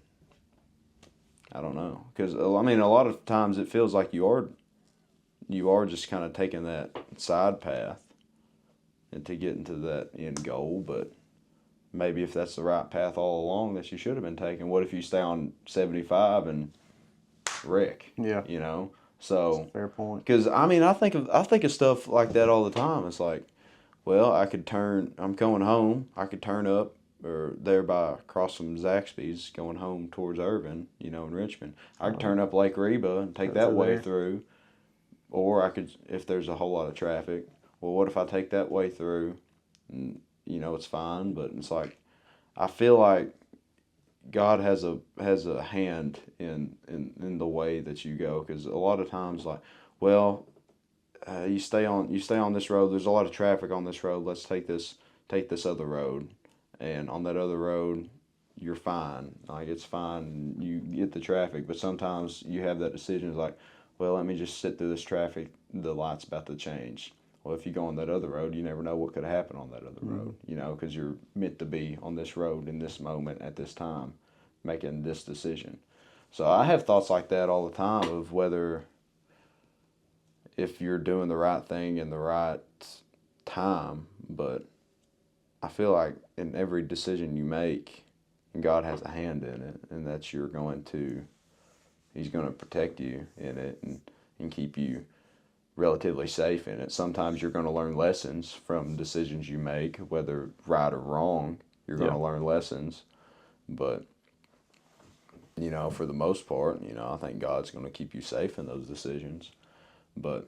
I don't know, because I mean, a lot of times it feels like you are just kind of taking that side path and to get into that end goal, but maybe if that's the right path all along that you should have been taking, what if you stay on 75 and wreck? Yeah. You know? So fair point. Because I mean, I think of stuff like that all the time. It's like, well, I'm going home, I could turn up or there by across from Zaxby's going home towards Irvin, you know, in Richmond. I could turn up Lake Reba and take that way through. Or I could, if there's a whole lot of traffic, well, what if I take that way through? And, you know, it's fine, but it's like, I feel like God has a hand in the way that you go, because a lot of times, like, well, you stay on this road. There's a lot of traffic on this road. Let's take this other road, and on that other road, you're fine. Like, it's fine. You get the traffic, but sometimes you have that decision. It's like, well, let me just sit through this traffic. The light's about to change. Well, if you go on that other road, you never know what could happen on that other road, you know, because you're meant to be on this road in this moment at this time, making this decision. So I have thoughts like that all the time of whether if you're doing the right thing in the right time, but I feel like in every decision you make, God has a hand in it, and that He's going to protect you in it and keep you relatively safe in it. Sometimes you're going to learn lessons from decisions you make, whether right or wrong. You're going to learn lessons, but you know, for the most part, you know, I think God's going to keep you safe in those decisions. But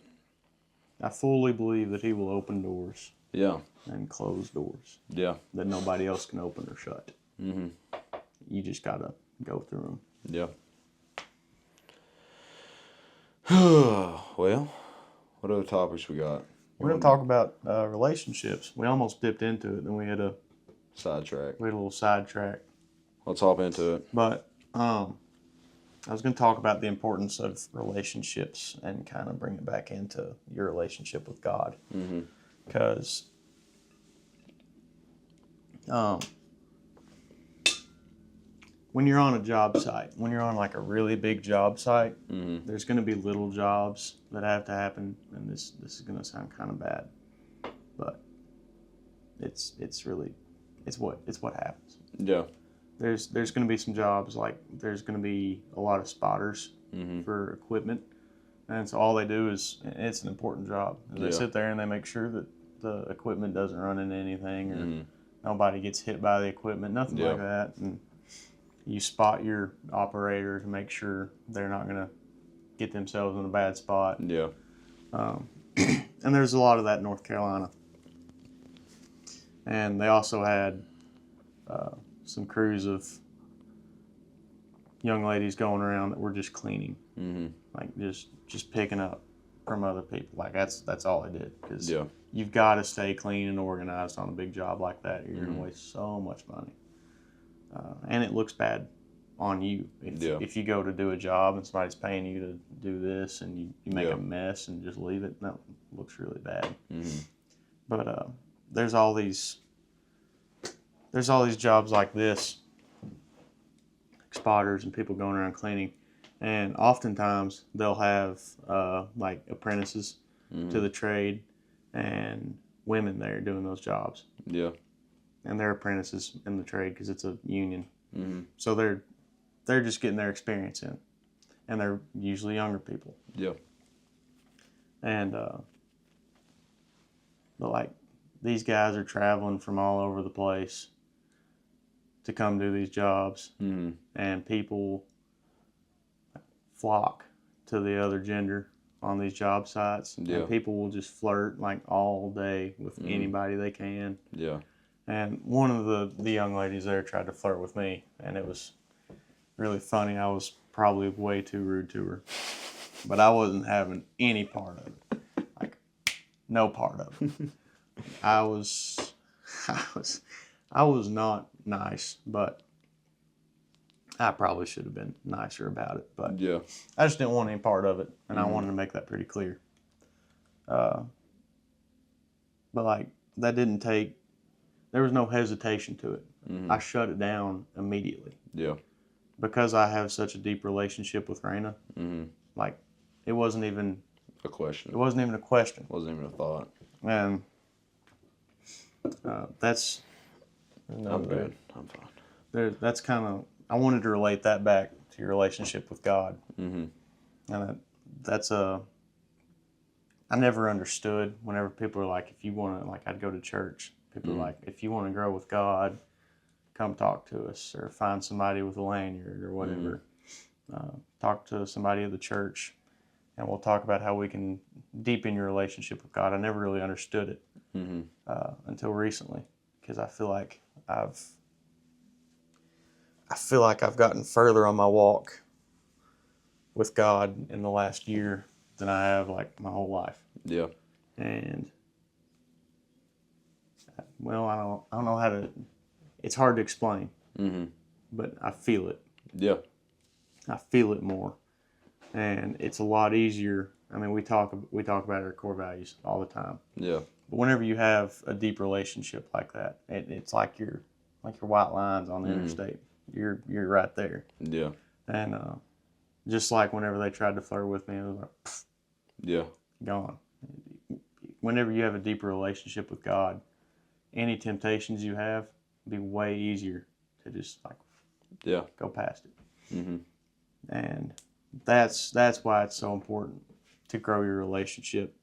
I fully believe that He will open doors. Yeah. And close doors. Yeah. That nobody else can open or shut. Mm-hmm. You just gotta go through them. Yeah. Well, what other topics we got? We're going to talk about relationships. We almost dipped into it, then we had a little sidetrack. Let's hop into it. But I was going to talk about the importance of relationships and kind of bring it back into your relationship with God. Because when you're on a job site, when you're on like a really big job site, there's going to be little jobs that have to happen, and this is going to sound kind of bad, but it's what happens. Yeah. There's going to be some jobs, like there's going to be a lot of spotters for equipment, and so all they do is, it's an important job. They sit there and they make sure that the equipment doesn't run into anything, or nobody gets hit by the equipment, nothing like that. And you spot your operator to make sure they're not going to get themselves in a bad spot. Yeah. And there's a lot of that in North Carolina. And they also had some crews of young ladies going around that were just cleaning, like just picking up from other people. Like that's all they did, because you've got to stay clean and organized on a big job like that. You're going to waste so much money, and it looks bad on you if you go to do a job and somebody's paying you to do this and you make a mess and just leave it. That looks really bad. But there's all these jobs like this, spotters and people going around cleaning, and oftentimes they'll have like apprentices to the trade and women there doing those jobs. Yeah. And they're apprentices in the trade because it's a union. So they're just getting their experience in, and they're usually younger people. Yeah. And but like these guys are traveling from all over the place to come do these jobs, and people flock to the other gender on these job sites, and people will just flirt like all day with anybody they can. Yeah. And one of the young ladies there tried to flirt with me, and it was really funny. I was probably way too rude to her, but I wasn't having any part of it, like no part of it. I was not nice, but I probably should have been nicer about it. But I just didn't want any part of it, and I wanted to make that pretty clear. But like that didn't take. There was no hesitation to it. I shut it down immediately. Yeah. Because I have such a deep relationship with Raina. Like it wasn't even a question. It wasn't even a question. Wasn't even a thought. And that's. I'm good. I'm fine. That's kind of. I wanted to relate that back to your relationship with God. And that's a. I never understood whenever people are like, if you want to, like, I'd go to church. People are like, if you want to grow with God, come talk to us, or find somebody with a lanyard or whatever. Talk to somebody at the church, and we'll talk about how we can deepen your relationship with God. I never really understood it until recently, because I feel like I've gotten further on my walk with God in the last year than I have like my whole life. Yeah. And well, I don't know how to. It's hard to explain, but I feel it. Yeah. I feel it more, and it's a lot easier. I mean, we talk about our core values all the time. Yeah. But whenever you have a deep relationship like that, it's like your white lines on the interstate. You're right there. Yeah. And just like whenever they tried to flirt with me, it was like, pfft, yeah, gone. Whenever you have a deeper relationship with God, any temptations you have be way easier to just like go past it. And that's why it's so important to grow your relationship.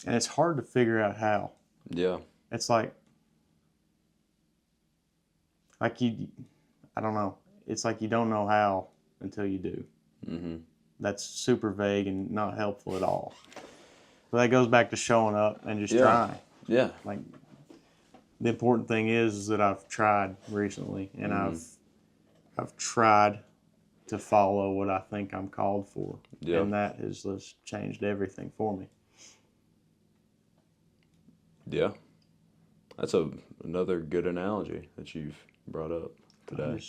And it's hard to figure out how. Yeah. It's like you, I don't know. It's like you don't know how until you do. That's super vague and not helpful at all. But that goes back to showing up and just trying. Yeah. Like the important thing is that I've tried recently, and I've tried to follow what I think I'm called for. Yeah. And that has just changed everything for me. Yeah. That's another good analogy that you've brought up today.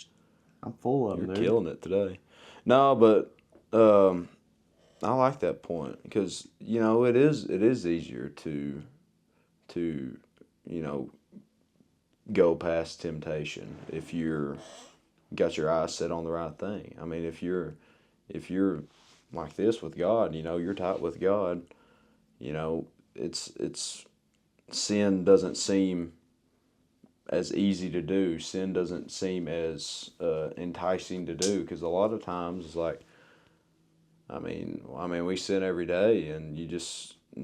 I'm full of them. You're killing it today. No, but I like that point, because it is easier to go past temptation if you're got your eyes set on the right thing. I mean, if you're like this with God, you're tight with God, it's sin doesn't seem as easy to do. Sin doesn't seem as enticing to do, because a lot of times it's like, I mean, we sin every day, and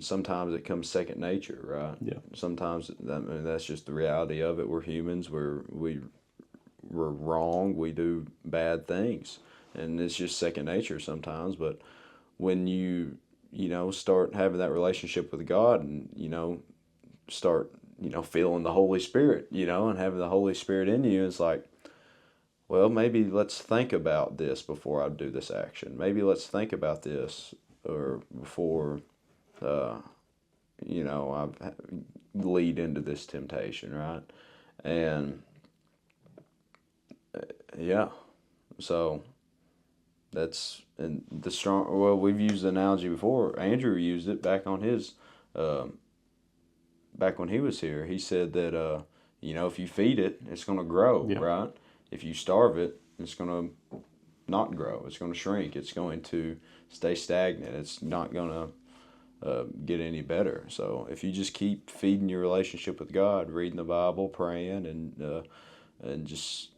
sometimes it comes second nature, right? Yeah. Sometimes that's just the reality of it. We're humans. We're wrong. We do bad things, and it's just second nature sometimes. But when you start having that relationship with God, and start feeling the Holy Spirit, and having the Holy Spirit in you, it's like, well, maybe let's think about this before I do this action. Maybe let's think about this or before I lead into this temptation, right? And yeah, so and the strong. Well, we've used the analogy before. Andrew used it back on his, back when he was here. He said that if you feed it, it's going to grow, Yeah. right? If you starve it, it's going to not grow. It's going to shrink. It's going to stay stagnant. It's not going to get any better. So if you just keep feeding your relationship with God, reading the Bible, praying, and just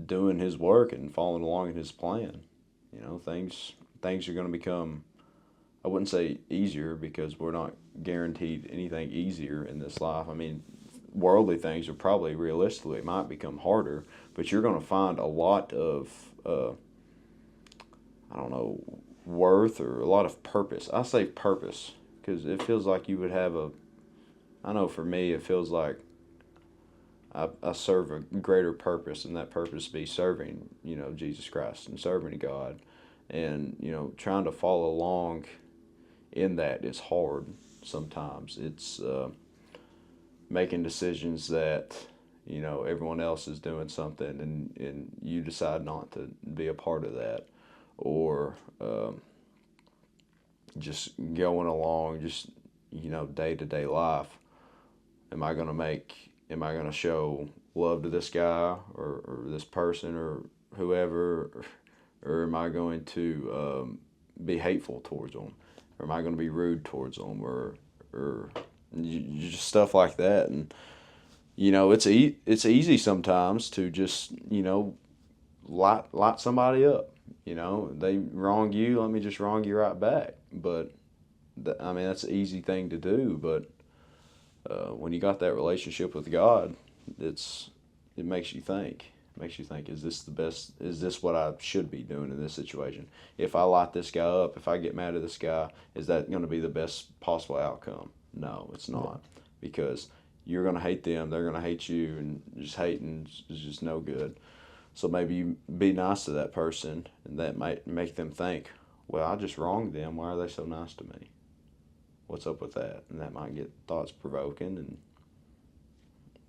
doing His work and following along in His plan, things are going to become. I wouldn't say easier, because we're not guaranteed anything easier in this life. I mean, worldly things are probably realistically it might become harder, but you're going to find a lot of I don't know, worth or a lot of purpose. I say purpose because it feels like you would have I know for me, it feels like I serve a greater purpose, and that purpose be serving, Jesus Christ and serving God. And, trying to follow along in that is hard sometimes. It's making decisions that, everyone else is doing something, and you decide not to be a part of that. Or just going along, just day to day life. Am I gonna show love to this guy or this person or whoever, or am I going to be hateful towards them, or am I going to be rude towards them, or just stuff like that? And it's easy sometimes to just light somebody up. They wrong you, let me just wrong you right back. But that's an easy thing to do. But when you got that relationship with God, it makes you think. It makes you think: is this the best? Is this what I should be doing in this situation? If I light this guy up, if I get mad at this guy, is that going to be the best possible outcome? No, it's not, because you're going to hate them, they're going to hate you, and just hating is just no good. So maybe you be nice to that person, and that might make them think, well, I just wronged them. Why are they so nice to me? What's up with that? And that might get thoughts provoking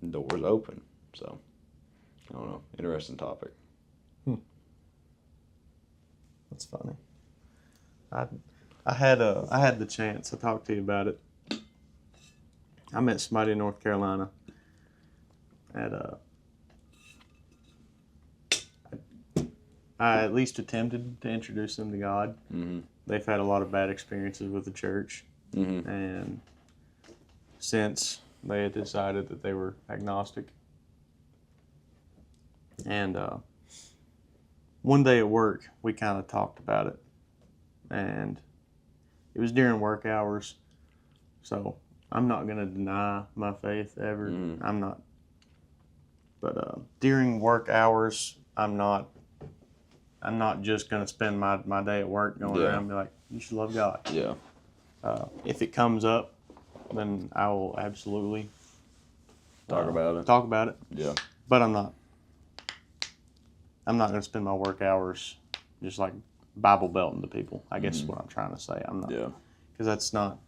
and doors open. So, I don't know. Interesting topic. That's funny. I had the chance. I talked to you about it. I met somebody in North Carolina at I at least attempted to introduce them to God. Mm-hmm. They've had a lot of bad experiences with the church. Mm-hmm. And since they had decided that they were agnostic. And one day at work, we kind of talked about it. And it was during work hours. So I'm not going to deny my faith ever. Mm-hmm. I'm not. But during work hours, I'm not just going to spend my day at work going around and be like, you should love God. Yeah. If it comes up, then I will absolutely Talk about it. Yeah. But I'm not going to spend my work hours just like Bible belting to people. I guess is what I'm trying to say. I'm not. Yeah. Because that's not.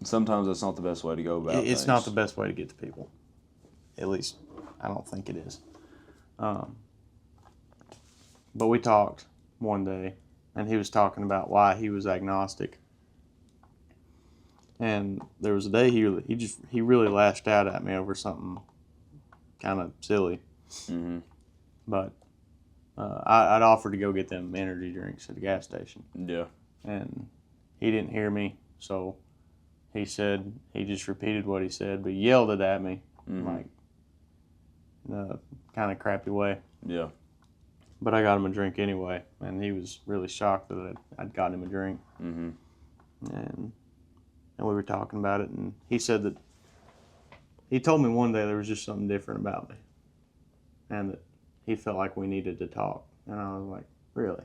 Sometimes that's not the best way to go about it. It's not the best way to get to people. At least, I don't think it is. But we talked one day, and he was talking about why he was agnostic. And there was a day he really lashed out at me over something kind of silly. Mm-hmm. But I'd offered to go get them energy drinks at the gas station. Yeah. And he didn't hear me, so he just repeated what he said, but he yelled it at me, like in a kind of crappy way. Yeah. But I got him a drink anyway, and he was really shocked that I'd gotten him a drink. Mm-hmm. And we were talking about it, and he said that he told me one day there was just something different about me, and that he felt like we needed to talk. And I was like, really?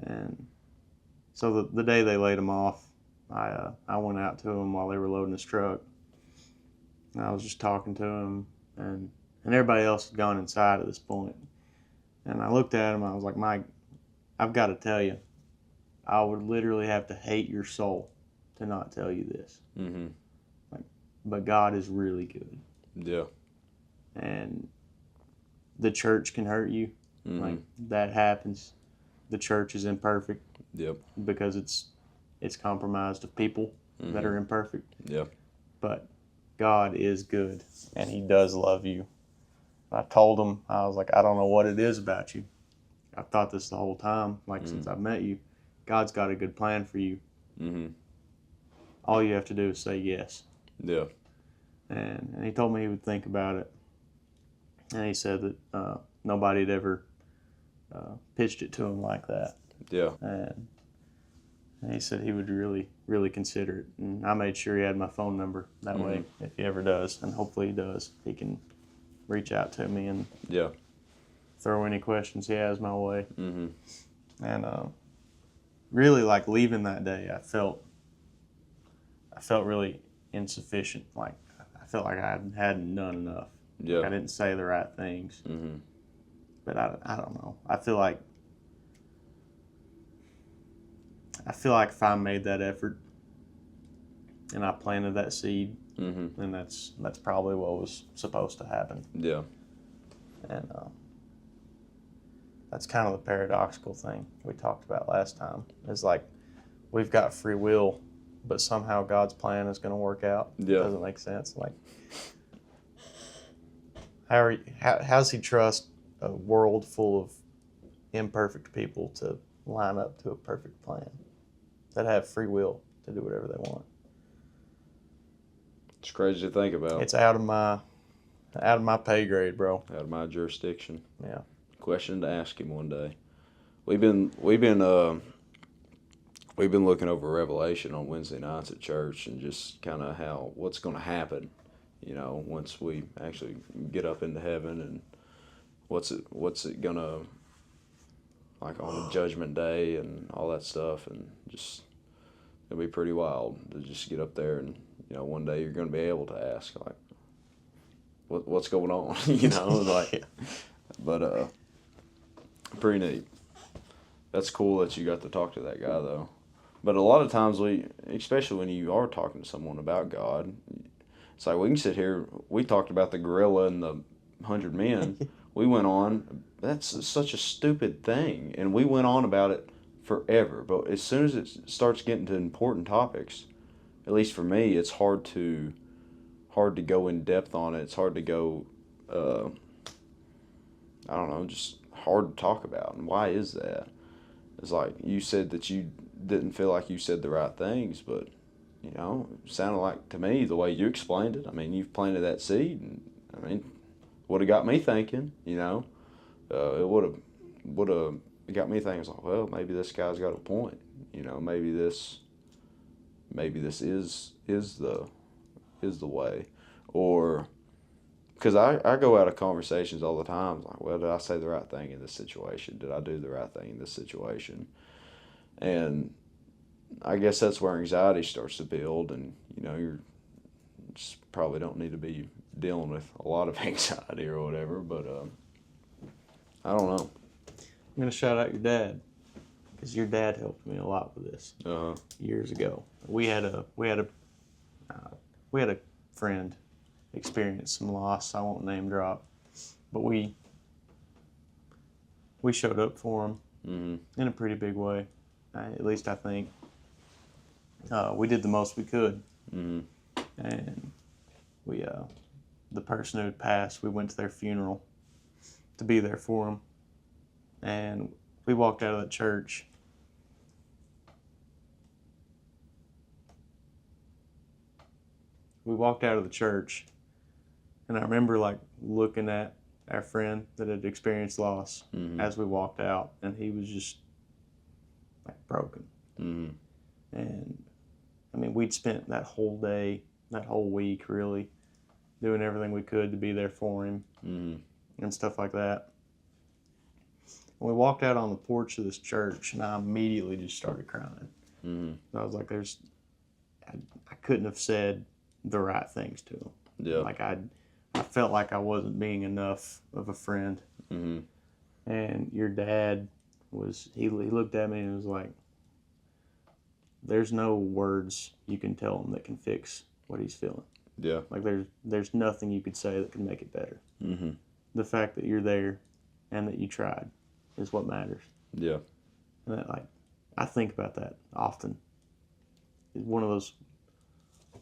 And So the day they laid him off, I went out to him while they were loading his truck. And I was just talking to him, and everybody else had gone inside at this point. And I looked at him, I was like, Mike, I've got to tell you, I would literally have to hate your soul to not tell you this. Mm-hmm. But God is really good. Yeah. And the church can hurt you. Mm-hmm. Like, that happens. The church is imperfect. Yep. Because it's compromised of people that are imperfect. Yep. But God is good, and He does love you. I told him, I was like, I don't know what it is about you. I've thought this the whole time, since I've met you. God's got a good plan for you. Mm-hmm. All you have to do is say yes. Yeah. And he told me he would think about it. And he said that nobody had ever pitched it to him like that. Yeah. And he said he would really, really consider it. And I made sure he had my phone number. That way, if he ever does, and hopefully he does, he can reach out to me and throw any questions he has my way. Mm-hmm. And really, like, leaving that day, I felt really insufficient. Like, I felt like I hadn't done enough. Yeah. Like, I didn't say the right things. Mm-hmm. But I don't know. I feel like if I made that effort and I planted that seed, then that's probably what was supposed to happen. Yeah. And that's kind of the paradoxical thing we talked about last time. Is like, we've got free will, but somehow God's plan is going to work out. Yeah. It doesn't make sense. Like, how's He trust a world full of imperfect people to line up to a perfect plan that have free will to do whatever they want? It's crazy to think about. It's out of my pay grade, bro. Out of my jurisdiction. Yeah. Question to ask him one day. We've been looking over Revelation on Wednesday nights at church, and just kind of what's going to happen, once we actually get up into heaven, and what's it gonna, like, on the judgment day and all that stuff, and just it'll be pretty wild to just get up there, and one day you're going to be able to ask, like, what's going on, like. But pretty neat. That's cool that you got to talk to that guy, though. But a lot of times especially when you are talking to someone about God, it's like, we can sit here. We talked about the gorilla and the 100 men. We went on. That's such a stupid thing, and we went on about it forever. But as soon as it starts getting to important topics, at least for me, it's hard to go in depth on it. It's hard to go. I don't know, just hard to talk about. And why is that? It's like, you said that you didn't feel like you said the right things, but it sounded like to me, the way you explained it, I mean, you've planted that seed, and I mean, would have got me thinking, it would have got me thinking, like, well, maybe this guy's got a point, maybe this is the way. Or, because I go out of conversations all the time, like, well, did I say the right thing in this situation? Did I do the right thing in this situation? And I guess that's where anxiety starts to build, and you just probably don't need to be dealing with a lot of anxiety or whatever. But I don't know. I'm gonna shout out your dad, because your dad helped me a lot with this years ago. We had a friend experience some loss. I won't name drop, but we showed up for him in a pretty big way. At least I think. We did the most we could, and the person who had passed, we went to their funeral to be there for him, and we walked out of the church. And I remember, like, looking at our friend that had experienced loss as we walked out, and he was just, like, broken. And I mean, we'd spent that whole day, that whole week, really doing everything we could to be there for him and stuff like that. We walked out on the porch of this church, and I immediately just started crying. Mm-hmm. I was like, I couldn't have said the right things to him. Yeah. Like I felt like I wasn't being enough of a friend. Mm-hmm. And your dad he looked at me and was like, there's no words you can tell him that can fix what he's feeling. Yeah. Like there's nothing you could say that can make it better. Mm-hmm. The fact that you're there and that you tried is what matters. Yeah. And that, like, I think about that often. It's one of those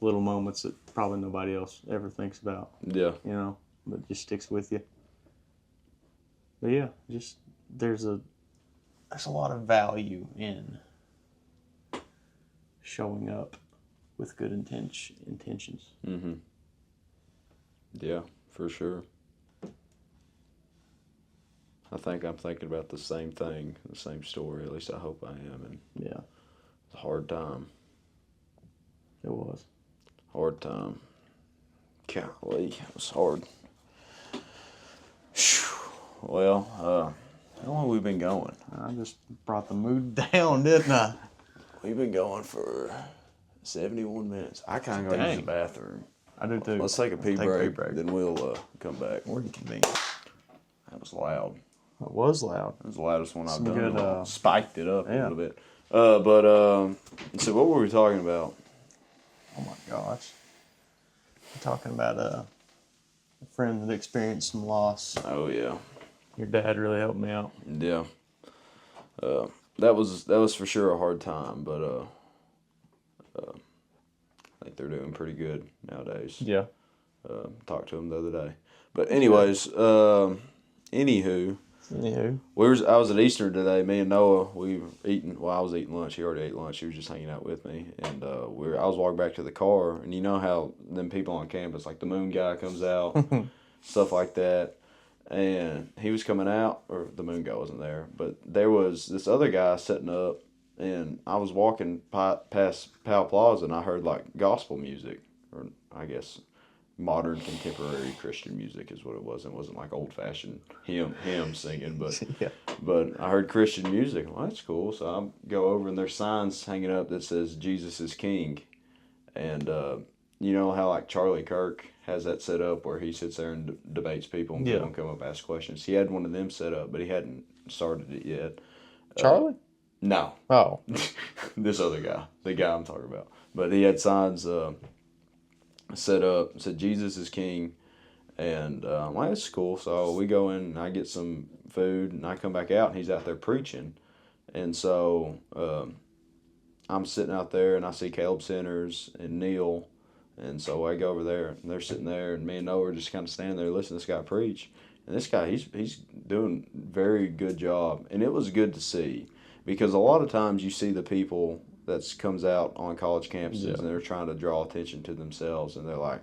little moments that probably nobody else ever thinks about. Yeah. You know, but just sticks with you. But yeah, just there's a lot of value in showing up with good intentions. Mm-hmm. Yeah, for sure. I think I'm thinking about the same thing, the same story. At least I hope I am. And Yeah, it's a hard time. it was. Hard time. Golly, it was hard. Whew. Well, how long have we been going? I just brought the mood down, didn't I? We've been going for 71 minutes. I kind of go use Dang. the bathroom. I do too. Let's take a pee Take a pee break, break. then we'll come back. More convenient. That was loud. It was loud. That was the loudest one I've Some done. good, in a while. Spiked it up a yeah. little bit. So what were we talking about? Oh my gosh. We're talking about a friend that experienced some loss. Oh yeah, Your dad really helped me out. yeah. That was for sure a hard time, but I think they're doing pretty good nowadays. Yeah. Talked to them the other day. But anyways, anywho, Anywho. I was at Easter today. Me and Noah, we were eating. Well, I was eating lunch. He already ate lunch. He was just hanging out with me, and I was walking back to the car, and you know how them people on campus, like the moon guy, comes out, stuff like that. And he was coming out, or the moon guy wasn't there, but there was this other guy setting up, and I was walking past Powell Plaza, and I heard like gospel music, or I guess modern contemporary Christian music is what it was. It wasn't like old fashioned hymn singing, but Yeah. but I heard Christian music. Well, that's cool. So I go over, and there's signs hanging up that says Jesus is King, and you know how like Charlie Kirk has that set up where he sits there and debates people and people come up and ask questions. He had one of them set up, but he hadn't started it yet. Charlie? No, Oh. this other guy, the guy I'm talking about. But he had signs set up, said Jesus is King, and well, that's cool. So we go in, and I get some food, and I come back out, and he's out there preaching. And so I'm sitting out there, and I see Caleb Centers and Neil. And so I go over there, and they're sitting there, and me and Noah are just kind of standing there listening to this guy preach. And this guy, he's doing a very good job. And it was good to see, because a lot of times you see the people that comes out on college campuses, and they're trying to draw attention to themselves, and they're like,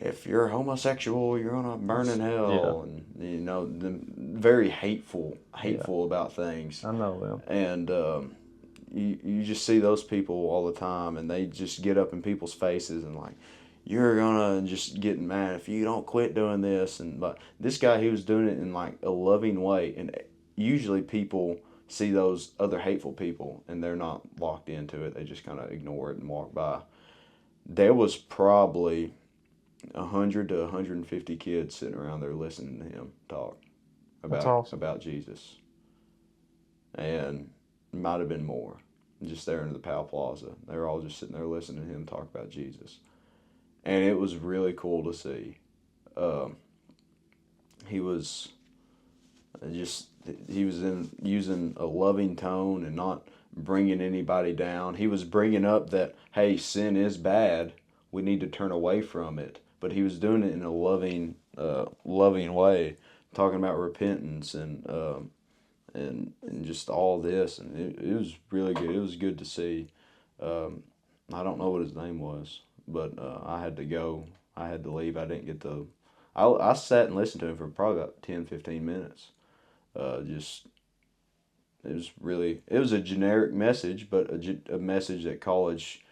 if you're homosexual, you're going to burn in hell. And, you know, very hateful about things. I know them. And you just see those people all the time, and they just get up in people's faces and like, you're gonna just get mad if you don't quit doing this. And but this guy, he was doing it in like a loving way, and usually people see those other hateful people and they're not locked into it. They just kind of ignore it and walk by. There was probably 100 to 150 kids sitting around there listening to him talk about Jesus, and might have been more, just there in the Powell Plaza. They were all just sitting there listening to him talk about Jesus. And it was really cool to see. He was using a loving tone and not bringing anybody down. He was bringing up that, hey, sin is bad. We need to turn away from it. But he was doing it in a loving way, talking about repentance and just all this, and it was really good. It was good to see. I don't know what his name was, but I had to go. I had to leave. I didn't get to. I sat and listened to him for probably about 10, 15 minutes. It was a generic message, but a message that college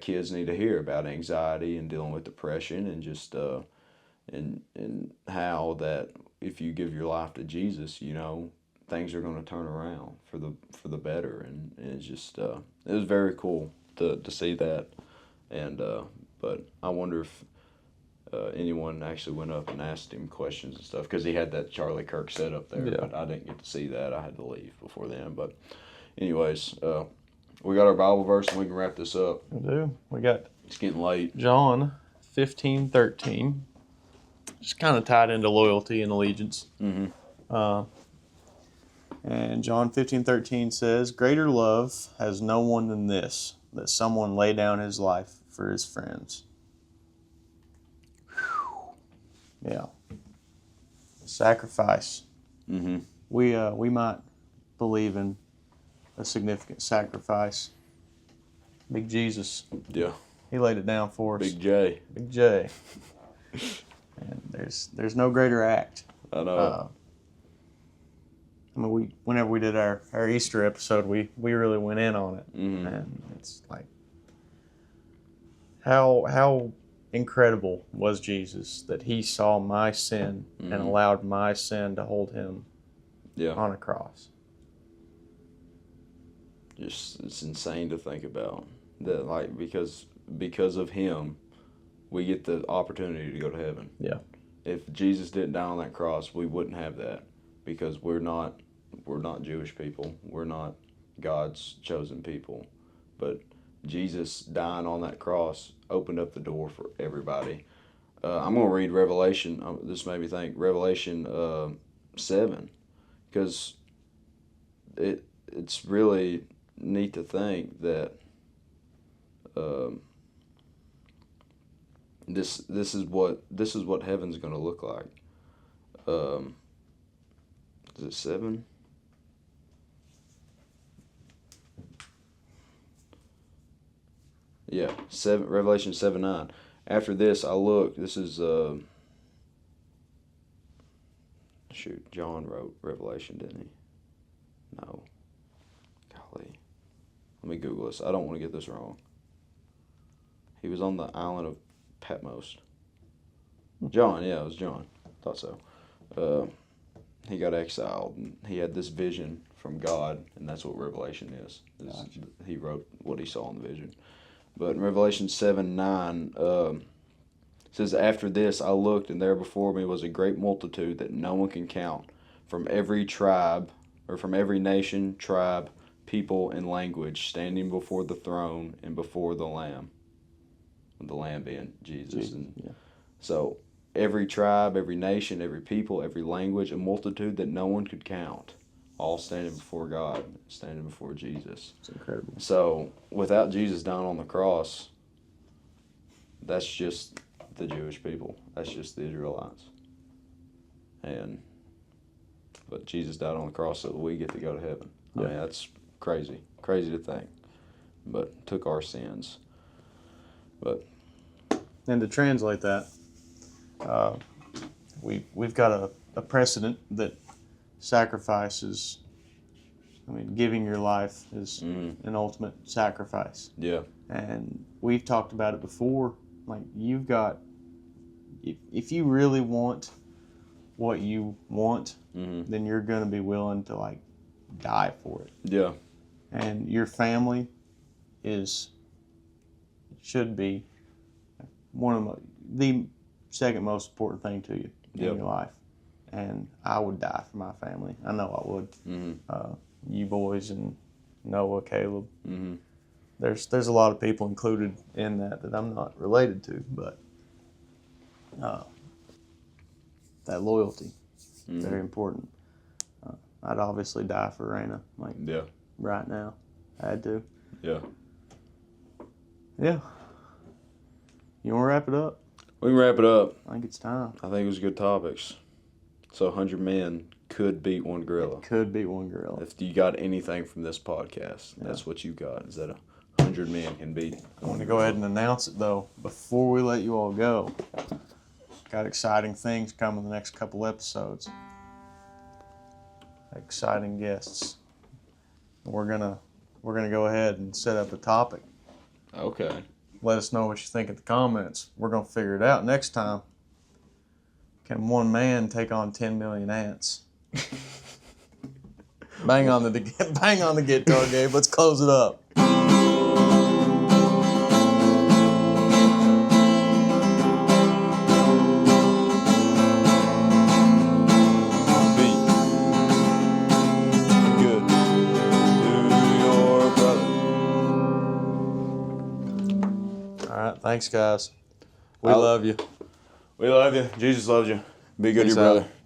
kids need to hear about anxiety and dealing with depression, and just and how that if you give your life to Jesus, you know, things are going to turn around for the better, and it's just it was very cool to see that, and but I wonder if anyone actually went up and asked him questions and stuff, because he had that Charlie Kirk set up there, but I didn't get to see that. I had to leave before then, but anyways, we got our Bible verse and we can wrap this up. We do. We got It's getting late. John 15:13. Just kind of tied into loyalty and allegiance. Mm-hmm. And John 15:13 says, "Greater love has no one than this, that someone lay down his life for his friends." Whew. Yeah. Sacrifice. Mm-hmm. We might believe in a significant sacrifice. Big Jesus. Yeah. He laid it down for us. Big J. Big J. And there's no greater act. I know. I mean, whenever we did our Easter episode, we really went in on it, Mm-hmm. and it's like how incredible was Jesus that he saw my sin and allowed my sin to hold him on a cross. Just it's insane to think about that, like, because of him, we get the opportunity to go to heaven. Yeah. If Jesus didn't die on that cross, we wouldn't have that, because we're not Jewish people. We're not God's chosen people. But Jesus dying on that cross opened up the door for everybody. I'm going to read Revelation. This made me think. Revelation 7, because it's really neat to think that this is what heaven's going to look like. Is it 7? Yeah, 7. Revelation 7:9. After this, I looked. This is John wrote Revelation, didn't he? No. Golly. Let me Google this. I don't want to get this wrong. He was on the island of Patmos. John, yeah, it was John. Thought so. He got exiled, and he had this vision from God, and that's what Revelation is. Gotcha. He wrote what he saw in the vision. But in Revelation 7:9, it says, "After this I looked, and there before me was a great multitude that no one can count, from every tribe, or from every nation, tribe, people, and language, standing before the throne and before the Lamb." The Lamb being Jesus. So every tribe, every nation, every people, every language, a multitude that no one could count, all standing before God, standing before Jesus. It's incredible. So without Jesus dying on the cross, that's just the Jewish people. That's just the Israelites. But Jesus died on the cross so that we get to go to heaven. I mean, that's crazy to think. But took our sins. And to translate that, we've got a precedent that sacrifice is, I mean, giving your life is an ultimate sacrifice. Yeah. And we've talked about it before. Like, you've got, if you really want what you want, then you're going to be willing to, like, die for it. Yeah. And your family should be one of the second most important thing to you in your life. And I would die for my family. I know I would. You boys and Noah, Caleb. There's a lot of people included in that I'm not related to, but that loyalty, very important. I'd obviously die for Raina, right now. I had to. Yeah. Yeah. You want to wrap it up? We can wrap it up. I think it's time. I think it was good topics. So 100 men could beat one gorilla. Could beat one gorilla. If you got anything from this podcast, that's what you got, is that 100 men can beat. I want to go ahead and announce it, though, before we let you all go. Got exciting things coming the next couple episodes. Exciting guests. We're gonna go ahead and set up a topic. Okay. Let us know what you think in the comments. We're gonna figure it out next time. Can one man take on 10 million ants? Bang on the guitar, Gabe. Let's close it up. Thanks, guys. We love you. We love you. Jesus loves you. Be good to Peace your brother. out.